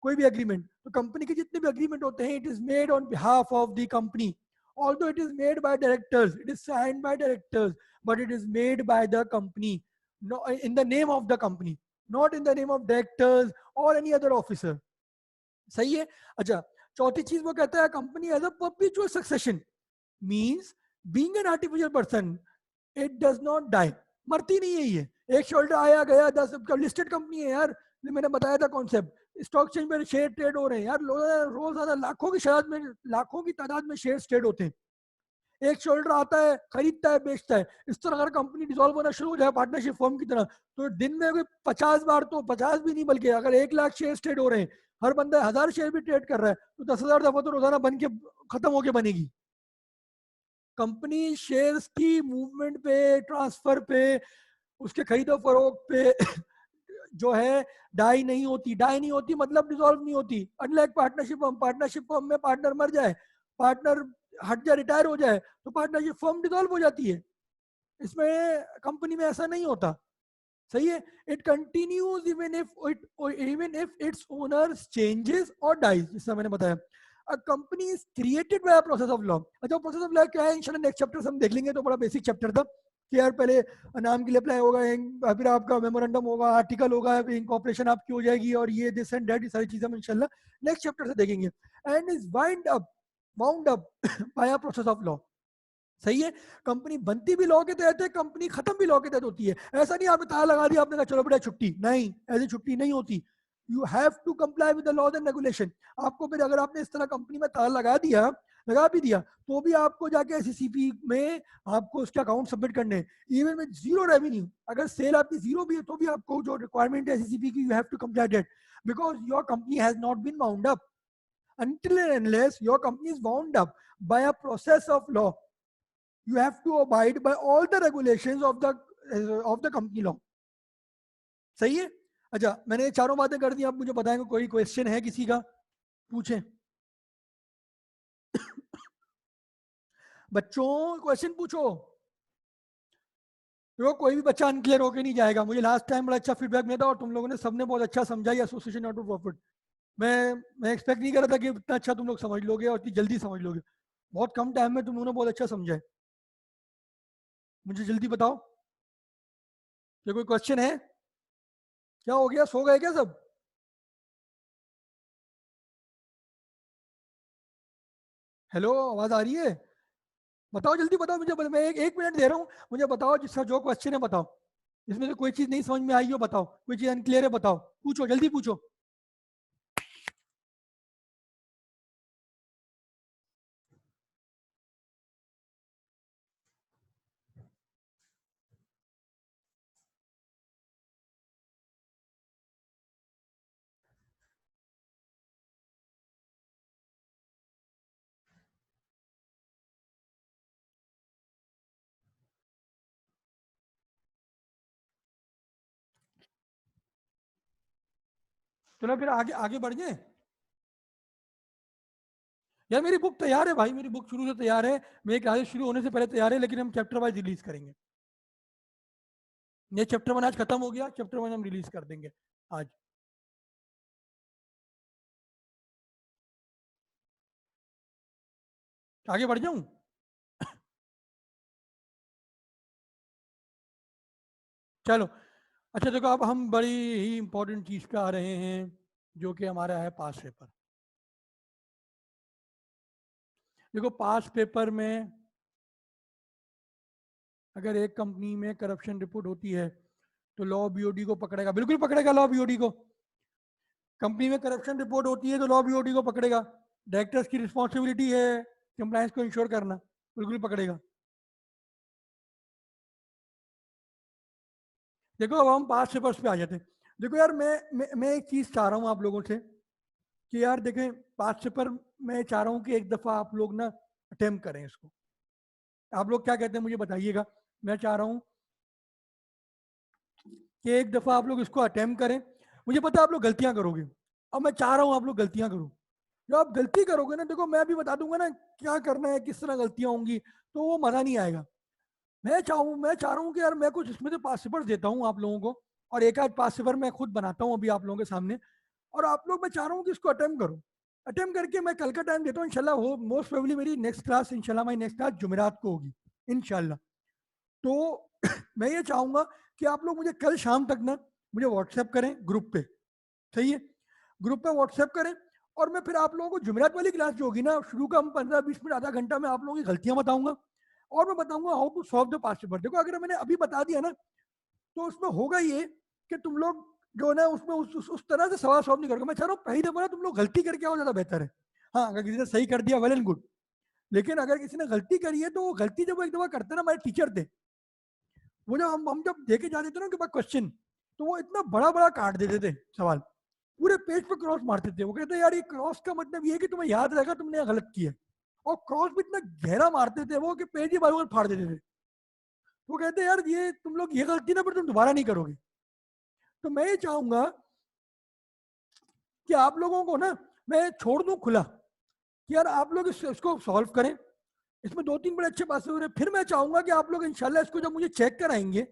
कोई भी एग्रीमेंट। तो कंपनी के जितने भी एग्रीमेंट होते हैं, it is made on behalf of the company, although it is made by directors, it is signed by directors, but it is made by the company, no, in the name of the company, not in the name of directors or any other officer, सही है। अच्छा, चौथी चीज वो कहता है company as a perpetual succession means being an artificial person, it does not die, मरती नहीं है ये, एक शोल्डर आया गया 10, लिस्टेड कंपनी है यार, मैंने बताया था कॉन्सेप्ट, स्टॉक एक्सचेंज में शेयर ट्रेड हो रहे हैं यार, रोजाना लाखों की तादाद में शेयर ट्रेड होते हैं, एक शोल्डर आता है खरीदता है बेचता है, इस तरह अगर कंपनी डिसॉल्व होना शुरू हो जाए पार्टनरशिप फर्म की तरह, तो दिन में कोई 50 बार, तो 50 भी नहीं बल्कि अगर 1 लाख शेयर ट्रेड हो रहे हैं, हर बंदा 1000 शेयर भी ट्रेड कर रहा है, तो 10,000 दफा तो रोजाना बन के खत्म होके बनेगी। कंपनी शेयर्स की मूवमेंट पे, ट्रांसफर पे, उसके खरीदो फरोख्त पे जो है डाई नहीं होती, डाई नहीं होती मतलब डिसॉल्व नहीं होती। अनलाइक पार्टनरशिप फर्म में पार्टनर मर जाए, पार्टनर हट जाए, रिटायर हो जाए, तो पार्टनरशिप फर्म डिसॉल्व हो जाती है, इसमें कंपनी में ऐसा नहीं होता, सही है। It continues even if it's owners changes और डाइज, जैसा मैंने बताया। A company is created by a process of law. अच्छा, प्रोसेस ऑफ लॉ क्या है इंशाल्लाह नेक्स्ट चैप्टर से हम देख लेंगे, तो बड़ा बेसिक चैप्टर था कि यार पहले नाम के लिए अप्लाई होगा, फिर आपका मेमोरेंडम होगा, आर्टिकल होगा, फिर इनकॉर्पोरेशन आपकी हो जाएगी, और ये दिस एंड दैट, ये सारी चीजें हम इंशाल्लाह नेक्स्ट चैप्टर से देखेंगे। And is wound up by a process of law, सही है। कंपनी बनती भी लॉ के तहत है, कंपनी खत्म भी लॉ के तहत होती है, ऐसा नहीं आपने ताला लगा दिया आपने कहा चलो बेटा छुट्टी, नहीं, ऐसी छुट्टी नहीं होती। You have to comply with the laws and regulation. आपको फिर अगर आपने इस तरह कंपनी में ताला लगा भी दिया, तो भी आपको जाके एससीपी में आपको उसके अकाउंट सबमिट करने हैं, इवन में जीरो रेवेन्यू, अगर सेल आपकी जीरो भी है तो भी आपको जो रिक्वायरमेंट है एससीपी की, you have to comply that, because your company has not been bound up until and unless your company is wound up by a process of law. You have to abide by all the regulations of the company law, सही है। अच्छा, मैंने चारों बातें कर दी, आप मुझे बताएंगे कोई क्वेश्चन है किसी का, पूछें। बच्चों क्वेश्चन पूछो, देखो कोई भी बच्चा अनक्लियर होके नहीं जाएगा, मुझे लास्ट टाइम बड़ा अच्छा फीडबैक मिला था और तुम लोगों ने सबने बहुत अच्छा समझा एसोसिएशन नॉट फॉर प्रॉफिट। मैं एक्सपेक्ट नहीं कर रहा था कि इतना अच्छा तुम लोग समझ लोगे और इतनी जल्दी समझ लोगे, बहुत कम टाइम में तुम लोगों ने बहुत अच्छा समझा है। मुझे जल्दी बताओ, क्या कोई क्वेश्चन है? क्या हो गया, सो गए क्या सब? हेलो, आवाज आ रही है? बताओ जल्दी बताओ मुझे, मैं एक मिनट दे रहा हूँ, मुझे बताओ जिसका जो क्वेश्चन है बताओ, इसमें से कोई चीज नहीं समझ में आई हो बताओ, कोई चीज अनक्लियर है बताओ, पूछो जल्दी पूछो। चलो फिर आगे आगे बढ़ जाए। यार मेरी बुक तैयार है भाई, मेरी बुक शुरू से तैयार है, मेरी क्लासेस शुरू होने से पहले तैयार है, लेकिन हम चैप्टर वाइज रिलीज करेंगे। ये चैप्टर 1 आज खत्म हो गया, चैप्टर 1 हम रिलीज कर देंगे आज। आगे बढ़ जाऊं? चलो अच्छा देखो, अब हम बड़ी ही इंपॉर्टेंट चीज पे आ रहे हैं, जो कि हमारा है पास पेपर। देखो पास पेपर में अगर एक कंपनी में करप्शन रिपोर्ट होती है तो लॉ बीओडी को पकड़ेगा, बिल्कुल पकड़ेगा लॉ बीओडी को। कंपनी में करप्शन रिपोर्ट होती है तो लॉ बीओडी को पकड़ेगा। डायरेक्टर्स की रिस्पॉन्सिबिलिटी है कंप्लायंस को इंश्योर करना, बिल्कुल पकड़ेगा। देखो अब हम पास पेपर्स पे आ जाते हैं। देखो यार मैं एक चीज चाह रहा हूँ आप लोगों से कि यार देखें, पास पेपर मैं चाह रहा हूँ कि एक दफा आप लोग ना अटेम्प्ट करें इसको। आप लोग क्या कहते हैं मुझे बताइएगा। मैं चाह रहा हूँ कि एक दफा आप लोग इसको अटेम्प्ट करें। मुझे पता है आप लोग गलतियां करोगे, अब मैं चाह रहा हूँ आप लोग गलतियां करो। जब आप गलती करोगे ना, देखो मैं अभी बता दूंगा ना क्या करना है, किस तरह गलतियां होंगी, तो वो मजा नहीं आएगा। मैं चाह रहा हूँ कि यार मैं कुछ इसमें से पास पेपर देता हूँ आप लोगों को, और एक आध पास पेपर मैं खुद बनाता हूँ अभी आप लोगों के सामने, और आप लोग मैं चाह रहा हूँ कि इसको अटेम्प्ट करो। अटेम्प्ट करके मैं कल का टाइम देता हूँ इंशाल्लाह। हो मोस्ट प्रोबेबली मेरी नेक्स्ट क्लास इंशाल्लाह, मेरी नेक्स्ट क्लास जुमेरात को होगी इंशाल्लाह। तो मैं ये चाहूंगा कि आप लोग मुझे कल शाम तक ना मुझे व्हाट्सएप करें ग्रुप पे, सही है, ग्रुप पे व्हाट्सएप करें। और मैं फिर आप लोगों को जुमेरात वाली क्लास जो होगी ना, शुरू का हम 15-20 मिनट आधा घंटा में आप लोगों की गलतियां बताऊंगा, और मैं बताऊंगा how to solve the past paper. देखो अगर मैंने अभी बता दिया ना, तो उसमें होगा ये कि तुम लोग जो है ना उसमें उस तरह से सवाल सॉल्व नहीं करोगे। मैं चाह रहा हूँ पहली दफा ना तुम लोग गलती करके आओ, ज्यादा बेहतर है। हाँ अगर किसी ने सही कर दिया वेल एंड गुड, लेकिन अगर किसी ने गलती करी है तो वो गलती जब वो एक दफा करते ना, हमारे टीचर थे, वो जब हम जब देखे जाते थे ना उनके पास क्वेश्चन, तो वो इतना बड़ा बड़ा काट देते थे सवाल, पूरे पेज पे क्रॉस मारते थे। वो कहते यार ये क्रॉस का मतलब ये है कि तुम्हें याद रहेगा तुमने ये गलत किया, और क्रॉस भी इतना गहरा मारते थे वो कि पेज ही बार फाड़ देते थे। वो कहते यार ये तुम लोग ये गलती ना पर तुम दोबारा नहीं करोगे। तो मैं ये चाहूंगा कि आप लोगों को ना मैं छोड़ दूं खुला कि यार आप लोग इसको सॉल्व करें। इसमें 2-3 बड़े अच्छे पास हो रहे हैं। फिर मैं चाहूंगा कि आप लोग इंशाल्लाह इसको जब मुझे चेक कराएंगे,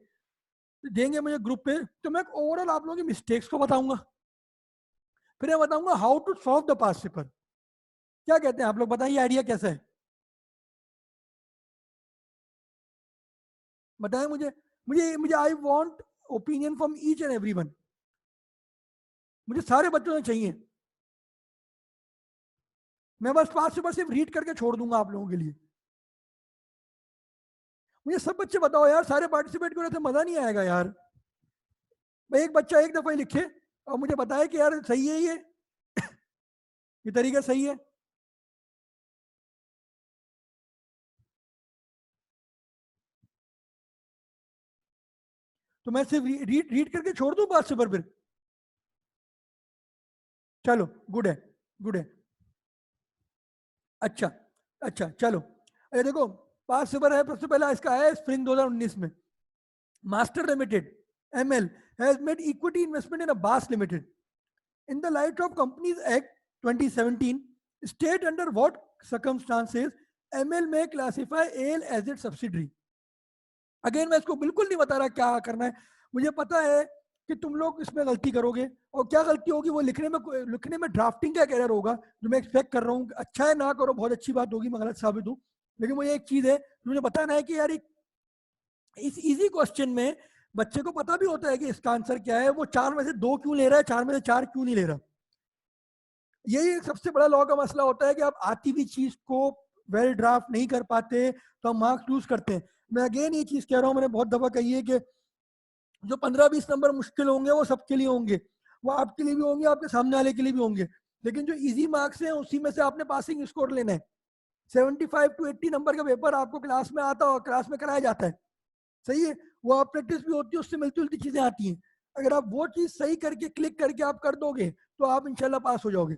देंगे मुझे ग्रुप पे, तो मैं ओवरऑल आप लोगों की मिस्टेक्स को बताऊंगा, फिर मैं बताऊंगा how to solve the past paper. क्या कहते हैं आप लोग, बताइए आइडिया कैसा है, बताएं मुझे। मुझे I want opinion from each and everyone. मुझे सारे बच्चों से चाहिए। मैं बस पास पेपर सिर्फ रीड करके छोड़ दूंगा आप लोगों के लिए। मुझे सब बच्चे बताओ यार, सारे पार्टिसिपेट करो तो मजा नहीं आएगा यार। भाई एक बच्चा एक दफा ही लिखे और मुझे बताए कि यार सही है ये तरीका सही है। तो मैं सिर्फ रीड रीड करके छोड़ दूं पास पेपर फिर? चलो गुड है, गुड है। अच्छा अच्छा चलो, अरे देखो पास पेपर है, सबसे पहला इसका है स्प्रिंग 2019 में, master limited ML has made equity investment in a बास limited in the light of Companies Act 2017, state under what circumstances ML may classify AL as its subsidiary। Again मैं इसको बिल्कुल नहीं बता रहा क्या करना है, मुझे पता है कि तुम लोग इसमें गलती करोगे, और क्या गलती होगी वो लिखने में ड्राफ्टिंग का एरर होगा, जो मैं एक्सपेक्ट कर रहा हूँ। अच्छा है ना करो, बहुत अच्छी बात होगी, मैं गलत साबित हूँ। लेकिन मुझे एक चीज है, मुझे बताना है कि यार इस इजी क्वेश्चन में बच्चे को पता भी होता है कि इसका आंसर क्या है, वो 4 में से 2 क्यों ले रहा है, 4 में से 4 क्यों नहीं ले रहा। यही सबसे बड़ा लॉ का मसला होता है कि आप आती हुई चीज को वेल ड्राफ्ट नहीं कर पाते तो हम मार्क्स लूज करते हैं। मैं अगेन ये चीज कह रहा हूँ, मैंने बहुत दफा कही है कि जो 15-20 नंबर मुश्किल होंगे वो सबके लिए होंगे, वो आपके लिए भी होंगे, आपके सामने वाले के लिए भी होंगे, लेकिन जो इजी मार्क्स हैं उसी में से आपने पासिंग स्कोर लेना है। 75 to 80 नंबर का पेपर आपको क्लास में आता है, क्लास में कराया जाता है, सही है, वो आप प्रैक्टिस भी होती है, उससे मिलती जुलती चीजें आती हैं। अगर आप वो चीज सही करके क्लिक करके आप कर दोगे तो आप इंशाल्लाह पास हो जाओगे।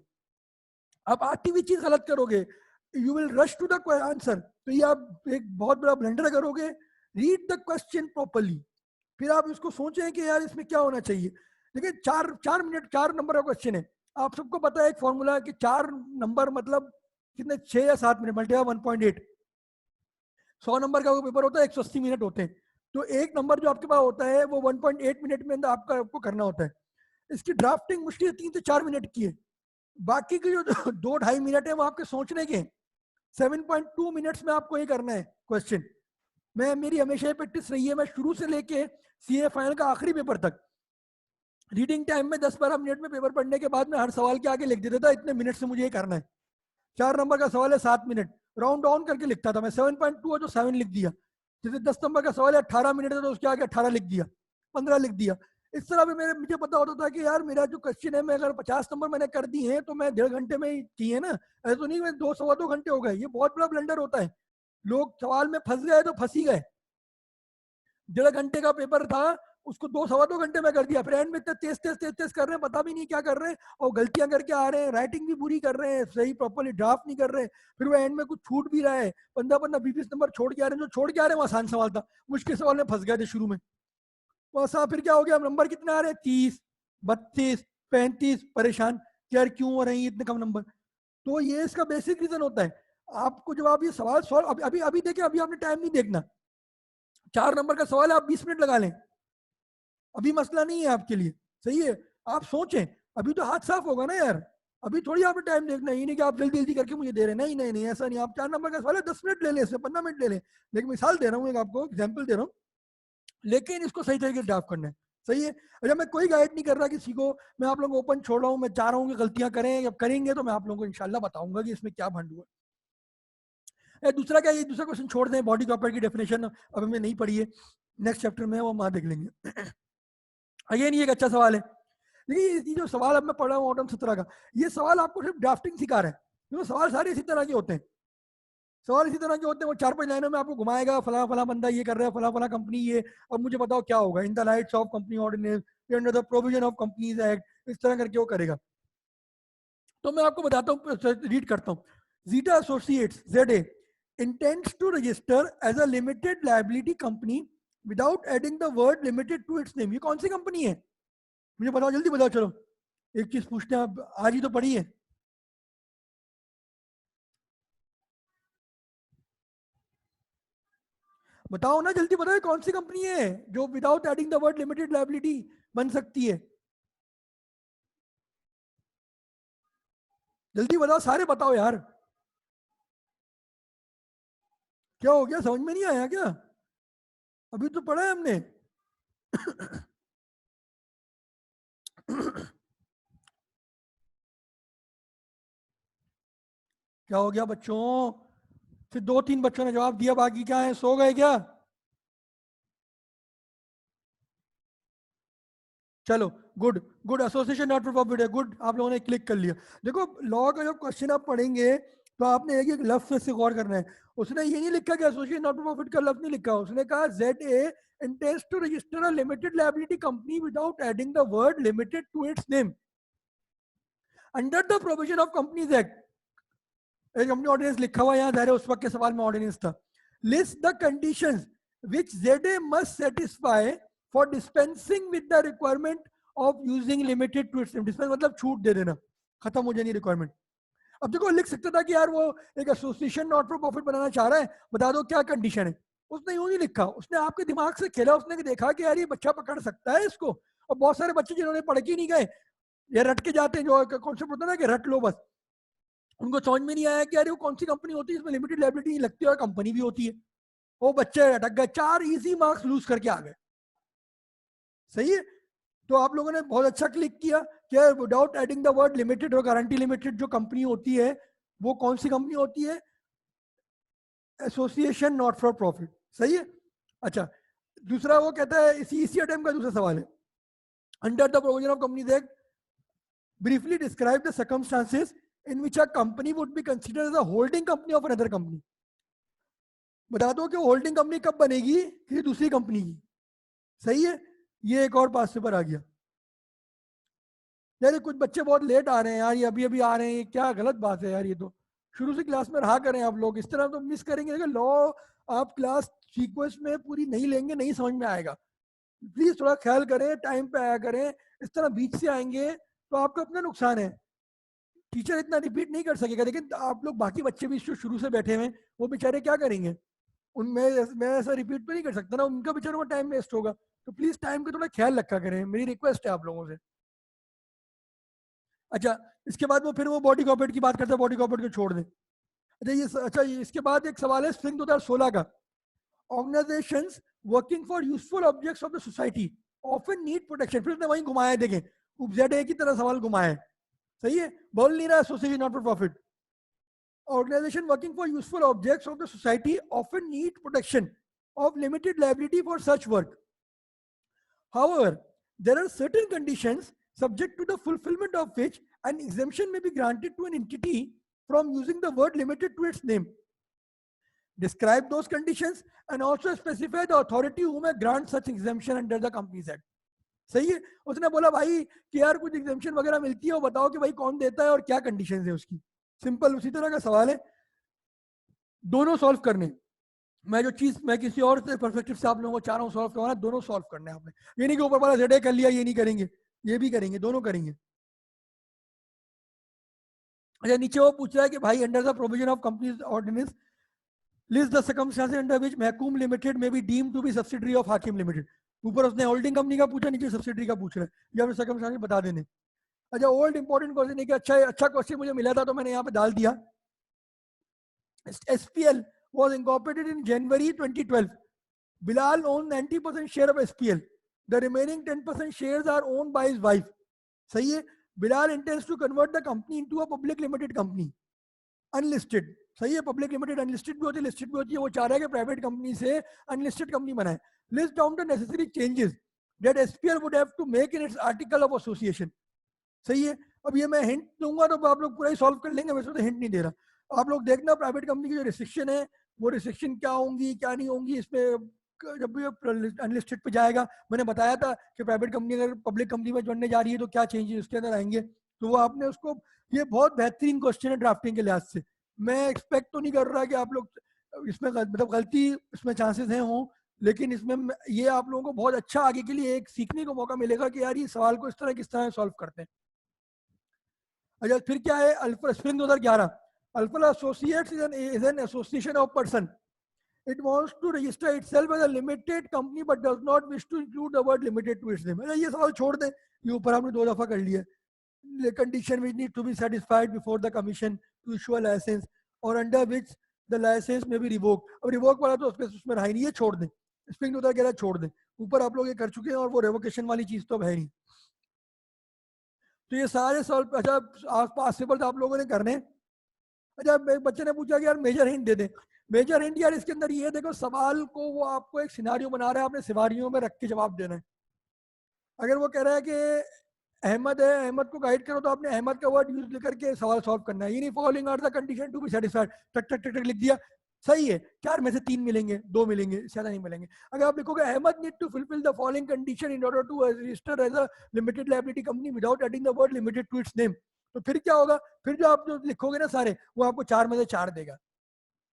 आप आती हुई चीज गलत करोगे, you will rush to the answer, तो ये आप एक बहुत बड़ा ब्लंडर करोगे। रीड द क्वेश्चन प्रॉपरली, फिर आप इसको सोचें कि यार इसमें क्या होना चाहिए। देखिए 4 मिनट 4 नंबर का क्वेश्चन है, आप सबको पता है एक फॉर्मूला कि 4 नंबर मतलब कितने 6 या 7 मिनट मल्टीप्लाई 1.8। 100 नंबर का पेपर होता है 180 मिनट होते हैं, तो एक नंबर जो आपके पास होता है वो 1.8 मिनट में अंदर आपको करना होता है। इसकी ड्राफ्टिंग मुश्किल 3 से 4 मिनट की है, बाकी के जो 2-2.5 मिनट है वो आपके सोचने के 7.2 मिनट्स में आपको ये करना है क्वेश्चन। मेरी हमेशा ये प्रैक्टिस रही है, मैं शुरू से लेके सीए फाइनल का आखिरी पेपर तक रीडिंग टाइम में 10-12 मिनट में पेपर पढ़ने के बाद में हर सवाल के आगे लिख देता था इतने मिनट से मुझे ये करना है। 4 नंबर का सवाल है 7 मिनट, राउंड डाउन करके लिखता था मैं, 7.2 है तो 7 लिख दिया। जैसे 10 नंबर का सवाल है 18 मिनट है तो उसके आगे 18 लिख दिया, 15 लिख दिया। इस तरह भी मुझे पता होता था कि यार मेरा जो क्वेश्चन है मैं अगर 50 नंबर मैंने कर दी है तो मैं 1.5 घंटे में ही चाहिए ना, ऐसा तो नहीं मैं 2 सवा 2 घंटे हो गए। ये बहुत बड़ा ब्लंडर होता है, लोग सवाल में फंस गए तो फंस ही गए। 1.5 घंटे का पेपर था उसको 2 सवा 2 घंटे में कर दिया, फिर एंड में इतने तेज कर रहे हैं, पता भी नहीं क्या कर रहे हैं और गलतियां करके आ रहे हैं, राइटिंग भी पूरी कर रहे हैं, सही प्रॉपरली ड्राफ्ट नहीं कर रहे हैं, फिर वो एंड में कुछ छूट भी रहा है, 15-20 नंबर छोड़ के आ रहे हैं। जो छोड़ के आ रहे हैं वो आसान सवाल था, मुश्किल सवाल में फंस गए थे शुरू में। वैसा फिर क्या हो गया, नंबर कितने आ रहे हैं 30, 32, 35, परेशान यार क्यों हो रहे हैं इतने कम नंबर। तो ये इसका बेसिक रीजन होता है। आपको जब आप ये सवाल सॉल्व अभी अभी देखिए, अभी आपने टाइम नहीं देखना, 4 नंबर का सवाल है आप 20 मिनट लगा लें, अभी मसला नहीं है आपके लिए, सही है। आप सोचें, अभी तो हाथ साफ होगा ना यार, अभी थोड़ी आपने टाइम देखना है, ये नहीं कि आप जल्दी जल्दी करके मुझे दे रहे हैं, नहीं नहीं नहीं ऐसा नहीं। आप 4 नंबर का सवाल है 10 मिनट ले लें, इसमें 15 मिनट ले लें, लेकिन मिसाल दे रहा हूँ, एक आपको एग्जाम्पल दे रहा हूँ, लेकिन इसको सही तरीके से ड्राफ्ट करना है, सही है। अच्छा मैं कोई गाइड नहीं कर रहा किसी को, मैं आप लोगों को ओपन छोड़ रहा हूँ, मैं चाह रहा हूँ कि गलतियां करें, जब करेंगे तो मैं आप लोगों को इंशाल्लाह बताऊंगा कि इसमें क्या भंड हुआ। दूसरा क्या, ये दूसरा क्वेश्चन छोड़ दें, बॉडी कॉपर की डेफिनेशन अब हमें नहीं पढ़ी है, नेक्स्ट चैप्टर में वो वहां देख लेंगे। अगेन ये एक अच्छा सवाल है, देखिए ये जो सवाल अब मैं पढ़ रहा हूँ ऑटम 17 का, ये सवाल आपको सिर्फ ड्राफ्टिंग सिखा रहा है, क्योंकि सवाल सारे इसी तरह के होते हैं, सवाल इसी तरह के होते हैं, वो 4-5 लाइनों में आपको घुमाएगा, फला फला बंदा ये कर रहा है, फला फला कंपनी ये, अब मुझे बताओ क्या होगा, in the lights of company ordinance, under the provision of companies act, इस तरह करके वो करेगा। तो मैं आपको बताता हूँ, रीड करता हूँ। Zeta associates ZA intends to register as a limited liability company without adding the word limited to its name। ये कौन सी कंपनी है मुझे बताओ, जल्दी बताओ, चलो एक चीज पूछते हैं, आप आज ही तो पढ़ी है। बताओ ना, जल्दी बताओ कौन सी कंपनी है जो without adding the word limited liability बन सकती है, जल्दी बताओ, सारे बताओ यार। क्या हो गया, समझ में नहीं आया क्या, अभी तो पढ़ा है हमने। क्या हो गया बच्चों, फिर 2-3 बच्चों ने जवाब दिया, बाकी क्या है, सो गए क्या। चलो good good, association not for profit है, गुड, आप लोगों ने क्लिक कर लिया। देखो लॉ का जब क्वेश्चन आप पढ़ेंगे तो आपने एक एक लफ्ज से गौर करना है। उसने ये नहीं लिखा कि एसोसिएशन नॉट फॉर प्रॉफिट का लफ्ज नहीं लिखा, उसने कहा ZA intends to register a limited liability company without adding the word limited to its name under the provision of Companies Act। Company ordinance लिखा हुआ यहाँ ज़ाहिर है उस वक्त के सवाल में ऑर्डिनेंस था। List the conditions which ZA must satisfy for dispensing with the requirement of using limited to its name। Dispense मतलब छूट दे देना, खत्म हो जानी रिक्वायरमेंट। अब देखो लिख सकता था कि यार वो एक एसोसिएशन नॉट फॉर प्रॉफिट बनाना चाह रहा है, बता दो क्या कंडीशन है। उसने यूं नहीं लिखा, उसने आपके दिमाग से खेला, उसने देखा कि यार ये बच्चा पकड़ सकता है इसको। और बहुत सारे बच्चे जिन्होंने पढ़ के नहीं गए, ये रट के जाते हैं, जो कॉन्सेप्ट होता है ना कि रट लो बस, उनको समझ में नहीं आया कि यार वो कौन सी कंपनी होती है इसमें लिमिटेड लायबिलिटी नहीं लगती और कंपनी भी होती है। वो बच्चे अटक गए, 4 इजी मार्क्स लूज करके आ गए, सही है। तो आप लोगों ने बहुत अच्छा क्लिक किया कि without adding the word limited और गारंटी लिमिटेड जो कंपनी होती है वो कौन सी कंपनी होती है, एसोसिएशन नॉट फॉर प्रॉफिट, सही है। अच्छा दूसरा वो कहता है, इसी अटेम्प्ट का दूसरा सवाल है, under the provision of companies act briefly describe the circumstances in which a company would be considered as a holding company of another company। बता दो कि होल्डिंग कंपनी कब बनेगी किसी दूसरी कंपनी की, सही है। ये एक और पास पेपर आ गया। यार कुछ बच्चे बहुत लेट आ रहे हैं यार, ये अभी अभी आ रहे हैं, ये क्या गलत बात है यार, ये तो शुरू से क्लास में रहा करें आप लोग, इस तरह तो मिस करेंगे। लॉ आप क्लास सीक्वेंस में पूरी नहीं लेंगे, नहीं समझ में आएगा। प्लीज थोड़ा ख्याल करें, टाइम पे आया करें, इस तरह बीच से आएंगे तो आपका अपना नुकसान है। टीचर इतना रिपीट नहीं कर सकेगा, लेकिन आप लोग बाकी बच्चे भी जो शुरू से बैठे हुए वो बेचारे क्या करेंगे, उनमें मैं ऐसा रिपीट तो नहीं कर सकता ना, उनका बेचारों का टाइम वेस्ट होगा। तो प्लीज टाइम का थोड़ा ख्याल रखा करें, मेरी रिक्वेस्ट है आप लोगों से। अच्छा, इसके बाद वो फिर वो बॉडी कॉर्पोरेट की बात करते हैं, बॉडी कॉर्पोरेट को छोड़ दें। अच्छा ये इसके बाद एक सवाल है स्प्रिंग 2016 का। Organisations working for useful objects of the society often need protection. फिर उसने वहीं घुमाया, देखें उपजेड की तरह सवाल घुमाया है, सही है, बोल नहीं रहा society not for profit. Organization working for useful objects of the society often need protection of limited liability for such work. However, there are certain conditions subject to the fulfillment of which an exemption may be granted to an entity from using the word limited to its name. Describe those conditions and also specify the authority who may grant such exemption under the Companies Act. सही है, उसने बोला भाई कि यार कुछ एग्जेम्पशन वगैरह मिलती है, वो बताओ कि भाई कौन देता है और क्या कंडीशंस है उसकी। सिंपल उसी तरह का सवाल है, दोनों सॉल्व करने। मैं जो चीज मैं किसी और से परस्पेक्टिव से आप लोगों को चाह रहा हूँ सॉल्व करवाना, दोनों सॉल्व करने हैं आपने। ये नहीं कि ऊपर वाला जेडे कर लिया ये नहीं करेंगे, ये भी करेंगे, दोनों करेंगे। अच्छा नीचे वो पूछ रहा है कि भाई under the provision of companies ordinance list the circumstances under which Mahkoom limited में be deemed to be subsidiary of Hakim limited. ऊपर उसने होल्डिंग कंपनी का पूछा, नीचे सब्सिडियरी का पूछ रहा है, ये हमें सर्कमस्टेंसेस बता देने। अच्छा ओल्ड इंपॉर्टेंट क्वेश्चन है कि अच्छा क्वेश्चन मुझे मिला था तो मैंने यहाँ पे डाल दिया। SPL was incorporated in January 2012. Bilal owns 90% share of SPL. The remaining 10% shares are owned by his wife. सही है, Bilal intends to convert the company into a public limited company, unlisted. सही है, पब्लिक लिमिटेड अनलिस्टेड भी होती है, लिस्टेड भी होती है। वो चाह रहा है कि प्राइवेट कंपनी से अनलिस्टेड कंपनी बनाए। List down the necessary changes that SPL would have to make in its article of association. सही है, अब ये मैं हिंट दूंगा तो आप लोग पूरा ही सॉल्व कर लेंगे, वैसे तो हिंट नहीं दे रहा। आप लोग देखना प्राइवेट कंपनी की जो रिस्ट्रिक्शन है वो रिस्ट्रिक्शन क्या होंगी क्या नहीं होंगी इसमें, जब भी अनलिस्टेड पे जाएगा। मैंने बताया था कि प्राइवेट कंपनी अगर पब्लिक कंपनी में जुड़ने जा रही है तो क्या चेंजेस उसके अंदर आएंगे, तो वो आपने उसको, ये बहुत बेहतरीन क्वेश्चन है ड्राफ्टिंग के लिहाज से। मैं एक्सपेक्ट तो नहीं कर रहा कि आप लोग इसमें मतलब गलती इसमें चांसेस हैं हों, लेकिन इसमें ये आप लोगों को बहुत अच्छा आगे के लिए एक सीखने को मौका मिलेगा कि यार ये सवाल को इस तरह किस तरह सॉल्व करते हैं। अच्छा फिर क्या है alpha spring 2011। Alpha associates is an association of person, it wants to register itself as a limited company but does not wish to include the word limited to its name। ये सवाल छोड़ दें, ये ऊपर हमने 2 दफा कर लिया। condition which need to be satisfied before the commission to issue a license or under which the license may be revoked। अब रिवोक वाला तो उसमें रहा ही नहीं, ये छोड़ दें, स्प्रिंग 2011 छोड़ दें। ऊपर आप लोग ये कर चुके हैं और वो रेवोकेशन वाली चीज तो है नहीं। तो ये सारे सॉल्व, अच्छा पॉसिबल तो आप लोगों ने करने। अच्छा बच्चे ने पूछा कि यार मेजर हिंट दे दें। मेजर हिंट यार इसके अंदर ये देखो, सवाल को वो आपको एक सिनारियो बना रहा है, आपने सिनारियो में रख के जवाब देना है। अगर वो कह रहा है कि अहमद है, अहमद को गाइड करो, तो आपने अहमद का वर्ड यूज करके सवाल सॉल्व करना है। ये नहीं following are the condition to be satisfied, टक टक टक टक लिख दिया, सही है, 4 में से 3 मिलेंगे, 2 मिलेंगे, ज्यादा नहीं मिलेंगे। अगर आप लिखोगे Ahmed need to fulfill the following condition in order to register as a limited liability company without adding the word limited to its name, तो फिर क्या होगा, फिर जो आप जो लिखोगे ना सारे, वो आपको 4 में से 4 देगा,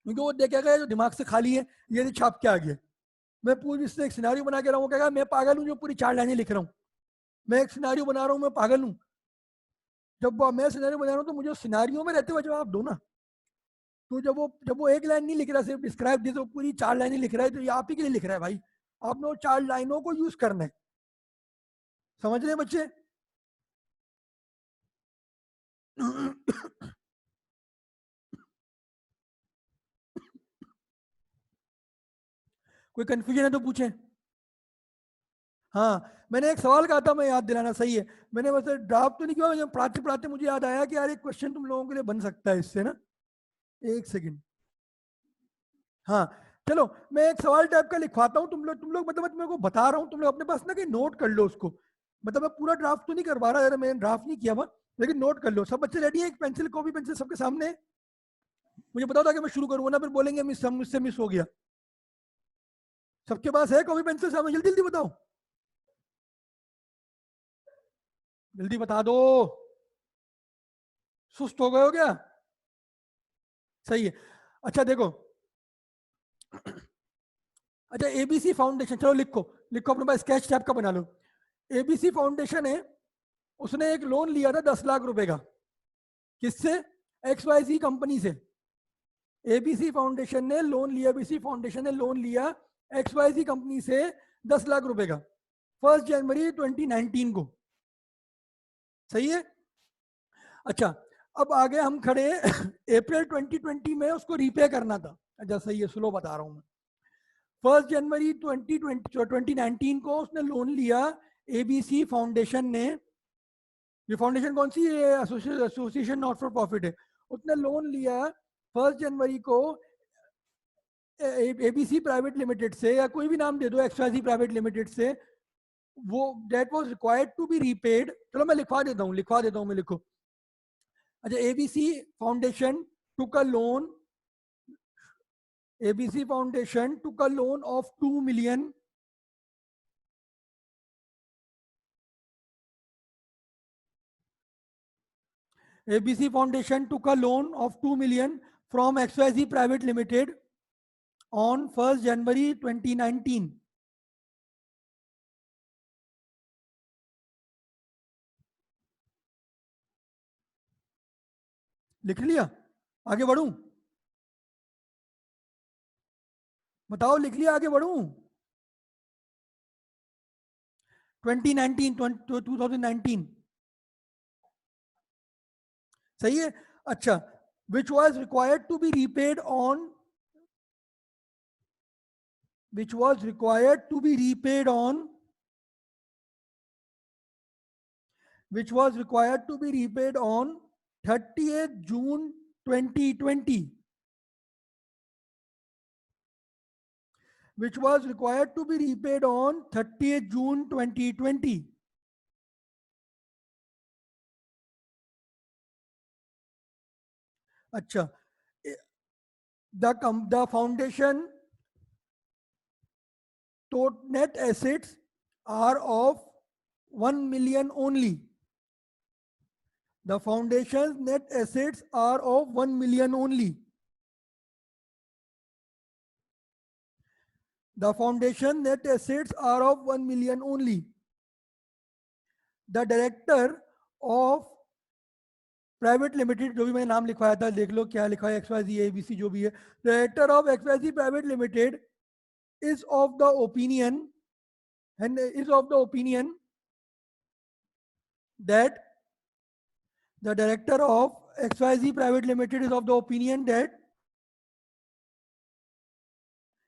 क्योंकि वो देखेगा जो दिमाग से खाली है ये छाप के आ गया। मैं पूरी इससे एक सिनारियो बना के रहा हूँ, कहेगा मैं पागल हूँ जो पूरी 4 लाइनें लिख रहा हूँ, मैं एक सिनारियो बना रहा हूँ, मैं पागल हूँ। जब मैं सिनारियो बना रहा हूँ तो मुझे सिनारियो में रहते हुए जवाब दो ना। तो जब वो एक लाइन नहीं लिख रहा, सिर्फ डिस्क्राइब दिस, वो पूरी 4 लाइनें लिख रहा है, तो ये आप ही के लिए लिख रहा है भाई, आपने वो 4 लाइनों को यूज करना है। समझ रहे हैं बच्चे? कोई कंफ्यूजन है तो पूछें। हाँ मैंने एक सवाल कहा था, मैं याद दिलाना, सही है, मैंने वैसे ड्राफ्ट तो नहीं किया, जब पढ़ाते पढ़ाते मुझे याद आया कि यार एक क्वेश्चन तुम लोगों के लिए बन सकता है इससे ना। एक सेकंड, हाँ चलो मैं एक सवाल टाइप का लिखवाता हूँ, तुम लोग मतलब मेरे को बता रहा हूँ, तुम लोग अपने पास ना कहीं नोट कर लो उसको। मतलब मैं पूरा ड्राफ्ट तो नहीं करवा रहा, मैंने ड्राफ्ट नहीं किया हुआ, लेकिन नोट कर लो। सब बच्चे रेडी है? एक पेंसिल, कॉपी पेंसिल सबके सामने। मुझे बताओ था कि मैं शुरू करूंगा ना, फिर बोलेंगे मुझसे मिस हो गया। सबके पास है कॉपी पेंसिल सामने? जल्दी जल्दी बताओ, जल्दी बता दो, सुस्त हो गए हो क्या? सही है, अच्छा देखो, अच्छा एबीसी फाउंडेशन, चलो लिखो लिखो अपने पास स्केच टाइप का बना लो। एबीसी फाउंडेशन है, उसने एक लोन लिया था 10 लाख रुपए का, किससे? XYZ कंपनी से। एबीसी फाउंडेशन ने लोन लिया, एबीसी फाउंडेशन ने लोन लिया XYZ कंपनी से 10 लाख रुपए का 1 जनवरी 2019 को। सही है? अच्छा, अब आगे हम खड़े अप्रैल 2020 में उसको रीपे करना था। अच्छा सही है, स्लो बता रहा हूं मैं। 1 जनवरी 2019 को उसने लोन लिया एबीसी फाउंडेशन ने। ये फाउंडेशन कौन सी है? एसोसिएशन नॉट फॉर प्रॉफिट है। उसने लोन लिया 1 जनवरी को एबीसी प्राइवेट लिमिटेड से, या कोई भी नाम दे दो, XYZ प्राइवेट लिमिटेड से। वो that was required to be repaid. चलो मैं लिखवा देता हूँ मैं, लिखो। अच्छा, ABC foundation took a loan, ABC Foundation took a loan of 2 million ABC Foundation took a loan of 2 million from XYZ Private Limited on 1st January 2019. लिख लिया? आगे बढ़ूं? बताओ, लिख लिया? आगे बढ़ूं? 2019 सही है? अच्छा, which was required to be repaid on, which was required to be repaid on, which was required to be repaid on 30th June 2020, which was required to be repaid on 30th June 2020. अच्छा, the foundation total net assets are of 1 million only. The foundation's net assets are of 1 million only. The foundation net assets are of 1 million only. The director of private limited, जो भी मैंने नाम लिखवाया था, देख लो क्या लिखा है, XYZ ABC जो भी है, director of XYZ private limited is of the opinion that the director of XYZ Private Limited is of the opinion that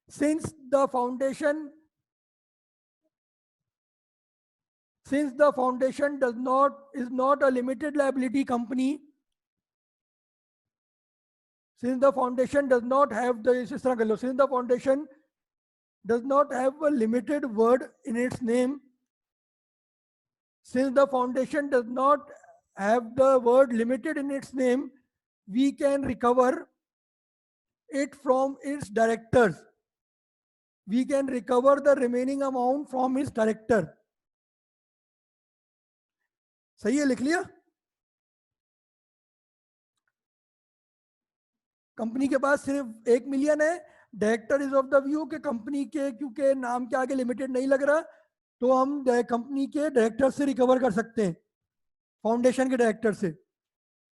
since the foundation is not a limited liability company, since the foundation does not have a limited word in its name, since the foundation does not have the word limited in its name, we can recover it from its directors. We can recover the remaining amount from its director. सही है? लिख लिया? कंपनी के पास सिर्फ 1 मिलियन है। Director is of the view के कंपनी के, क्योंकि नाम के आगे लिमिटेड नहीं लग रहा, तो हम कंपनी के डायरेक्टर से रिकवर कर सकते हैं, फाउंडेशन के डायरेक्टर से।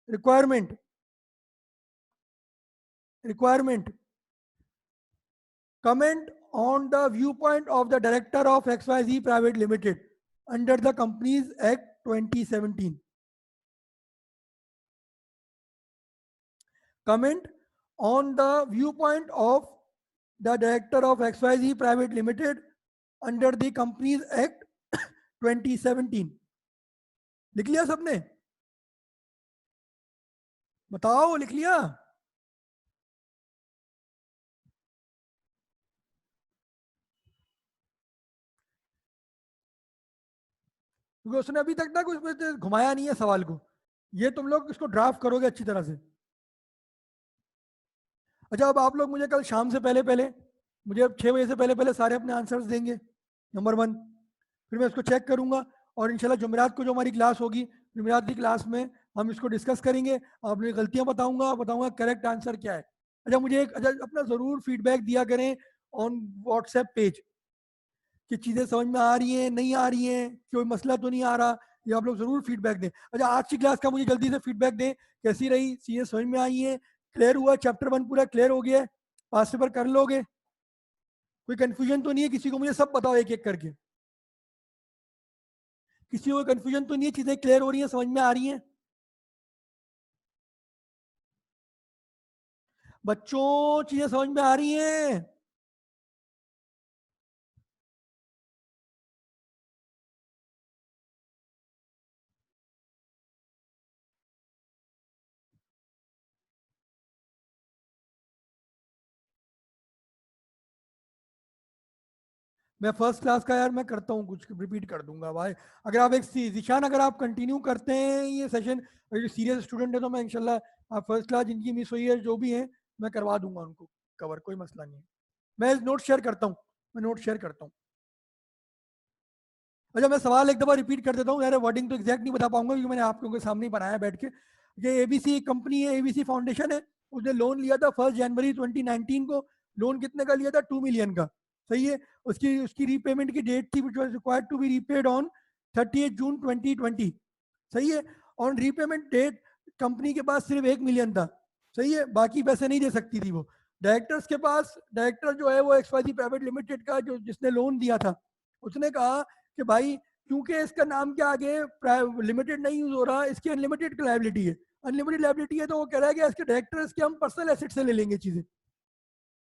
Requirement comment on the viewpoint of the director of XYZ Private Limited under the Companies Act 2017. Comment on the viewpoint of the director of XYZ Private Limited under the Companies Act 2017. लिख लिया सबने? बताओ, लिख लिया? क्योंकि उसने अभी तक ना कुछ घुमाया नहीं है सवाल को। ये तुम लोग इसको ड्राफ्ट करोगे अच्छी तरह से। अच्छा, अब आप लोग मुझे कल शाम से पहले मुझे अब 6 बजे से पहले सारे अपने आंसर्स देंगे, नंबर 1। फिर मैं इसको चेक करूंगा और इंशाल्लाह जुमेरात को जो हमारी क्लास होगी, जुमेरात की क्लास में हम इसको डिस्कस करेंगे। आपने गलतियां बताऊंगा करेक्ट आंसर क्या है। अच्छा, मुझे अपना ज़रूर फीडबैक दिया करें ऑन व्हाट्सएप पेज कि चीज़ें समझ में आ रही हैं, नहीं आ रही हैं, कोई मसला तो नहीं आ रहा, ये आप लोग जरूर फीडबैक दें। अच्छा, आज की क्लास का मुझे जल्दी से फीडबैक दें, कैसी रही, चीजें समझ में आई है, क्लियर हुआ, चैप्टर 1 पूरा क्लियर हो गया है, पास पेपर कर लोगे, कोई कंफ्यूजन तो नहीं है किसी को? मुझे सब बताओ एक एक करके, किसी को कंफ्यूजन तो नहीं है, चीजें क्लियर हो रही है, समझ में आ रही हैं बच्चों? चीजें समझ में आ रही हैं? मैं फर्स्ट क्लास का यार मैं करता हूँ, कुछ रिपीट कर दूंगा भाई। अगर आप एक जिशान, अगर आप कंटिन्यू करते हैं ये सेशन, अगर सीरियस स्टूडेंट है तो मैं इंशाल्लाह आप फर्स्ट क्लास जिनकी मिस हुई है जो भी है, मैं करवा दूंगा उनको कवर, कोई मसला नहीं है। मैं नोट शेयर करता हूँ, मैं नोट शेयर करता हूँ। अच्छा, मैं सवाल एक दफा रिपीट कर देता हूँ यार, वर्डिंग तो एग्जैक्ट नहीं बता पाऊंगा क्योंकि मैंने आप लोगों के सामने ही बनाया बैठ के। ये एबीसी कंपनी है, एबीसी फाउंडेशन है, उसने लोन लिया था 1 जनवरी 2019 को। लोन कितने का लिया था? 2 मिलियन का। सही है। उसकी उसकी रीपेमेंट की डेट थी which was required to be repaid on 30 June 2020। सही है। ऑन रीपेमेंट डेट कंपनी के पास सिर्फ 1 मिलियन था। सही है, बाकी पैसे नहीं दे सकती थी वो। डायरेक्टर्स के पास, डायरेक्टर जो है वो एक्सवाईजी प्राइवेट लिमिटेड का जो जिसने लोन दिया था, उसने कहा कि भाई क्योंकि इसका नाम के आगे लिमिटेड नहीं यूज हो रहा, इसकी अनलिमिटेड लाइबिलिटी है। अनलिमिटेड लाइबिलिटी है तो वो कह रहा है कि इसके डायरेक्टर्स के हम पर्सनल एसेट से ले लेंगे चीजें।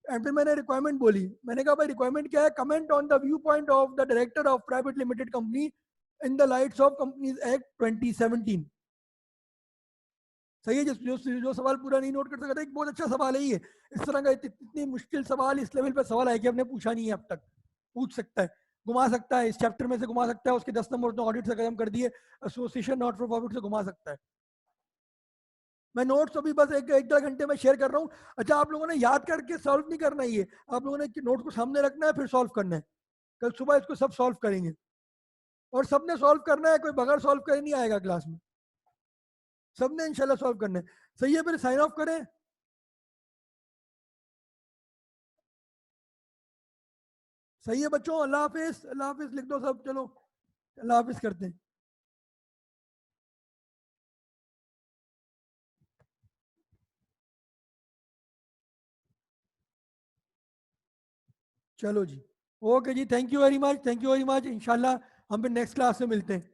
एंड फिर मैंने रिक्वायरमेंट बोली, मैंने कहा भाई रिक्वायरमेंट क्या है? Comment on the view point of the director of private limited company in the lights of companies act 2017। सही है। जो सवाल पूरा नहीं नोट कर सकता था, एक बहुत अच्छा सवाल है ये। इस तरह का इतनी मुश्किल सवाल इस लेवल पे सवाल है कि हमने पूछा नहीं है अब तक। पूछ सकता है, घुमा सकता है, इस चैप्टर में से घुमा सकता है, उसके 10 नंबर तो ऑडिट से खत्म कर दिए, एसोसिएशन नॉट फॉर प्रॉफिट से घुमा सकता है। मैं नोट्स अभी बस एक एक 1.5 घंटे में शेयर कर रहा हूँ। अच्छा, आप लोगों ने याद करके सॉल्व नहीं करना है ये, आप लोगों ने नोट को सामने रखना है फिर सॉल्व करना है। कल सुबह इसको सब सॉल्व करेंगे, और सबने सॉल्व करना है, कोई बगैर सॉल्व करे नहीं आएगा क्लास में। सबने इंशाल्लाह सॉल्व करना है। सही है, फिर साइन ऑफ करें। सही है बच्चों, अल्लाह हाफिज, अल्लाह हाफिज लिख दो सब, चलो अल्लाह हाफिज करते हैं। चलो जी, ओके जी, thank you very much, thank you very much. इंशाल्लाह हम फिर नेक्स्ट क्लास में मिलते हैं।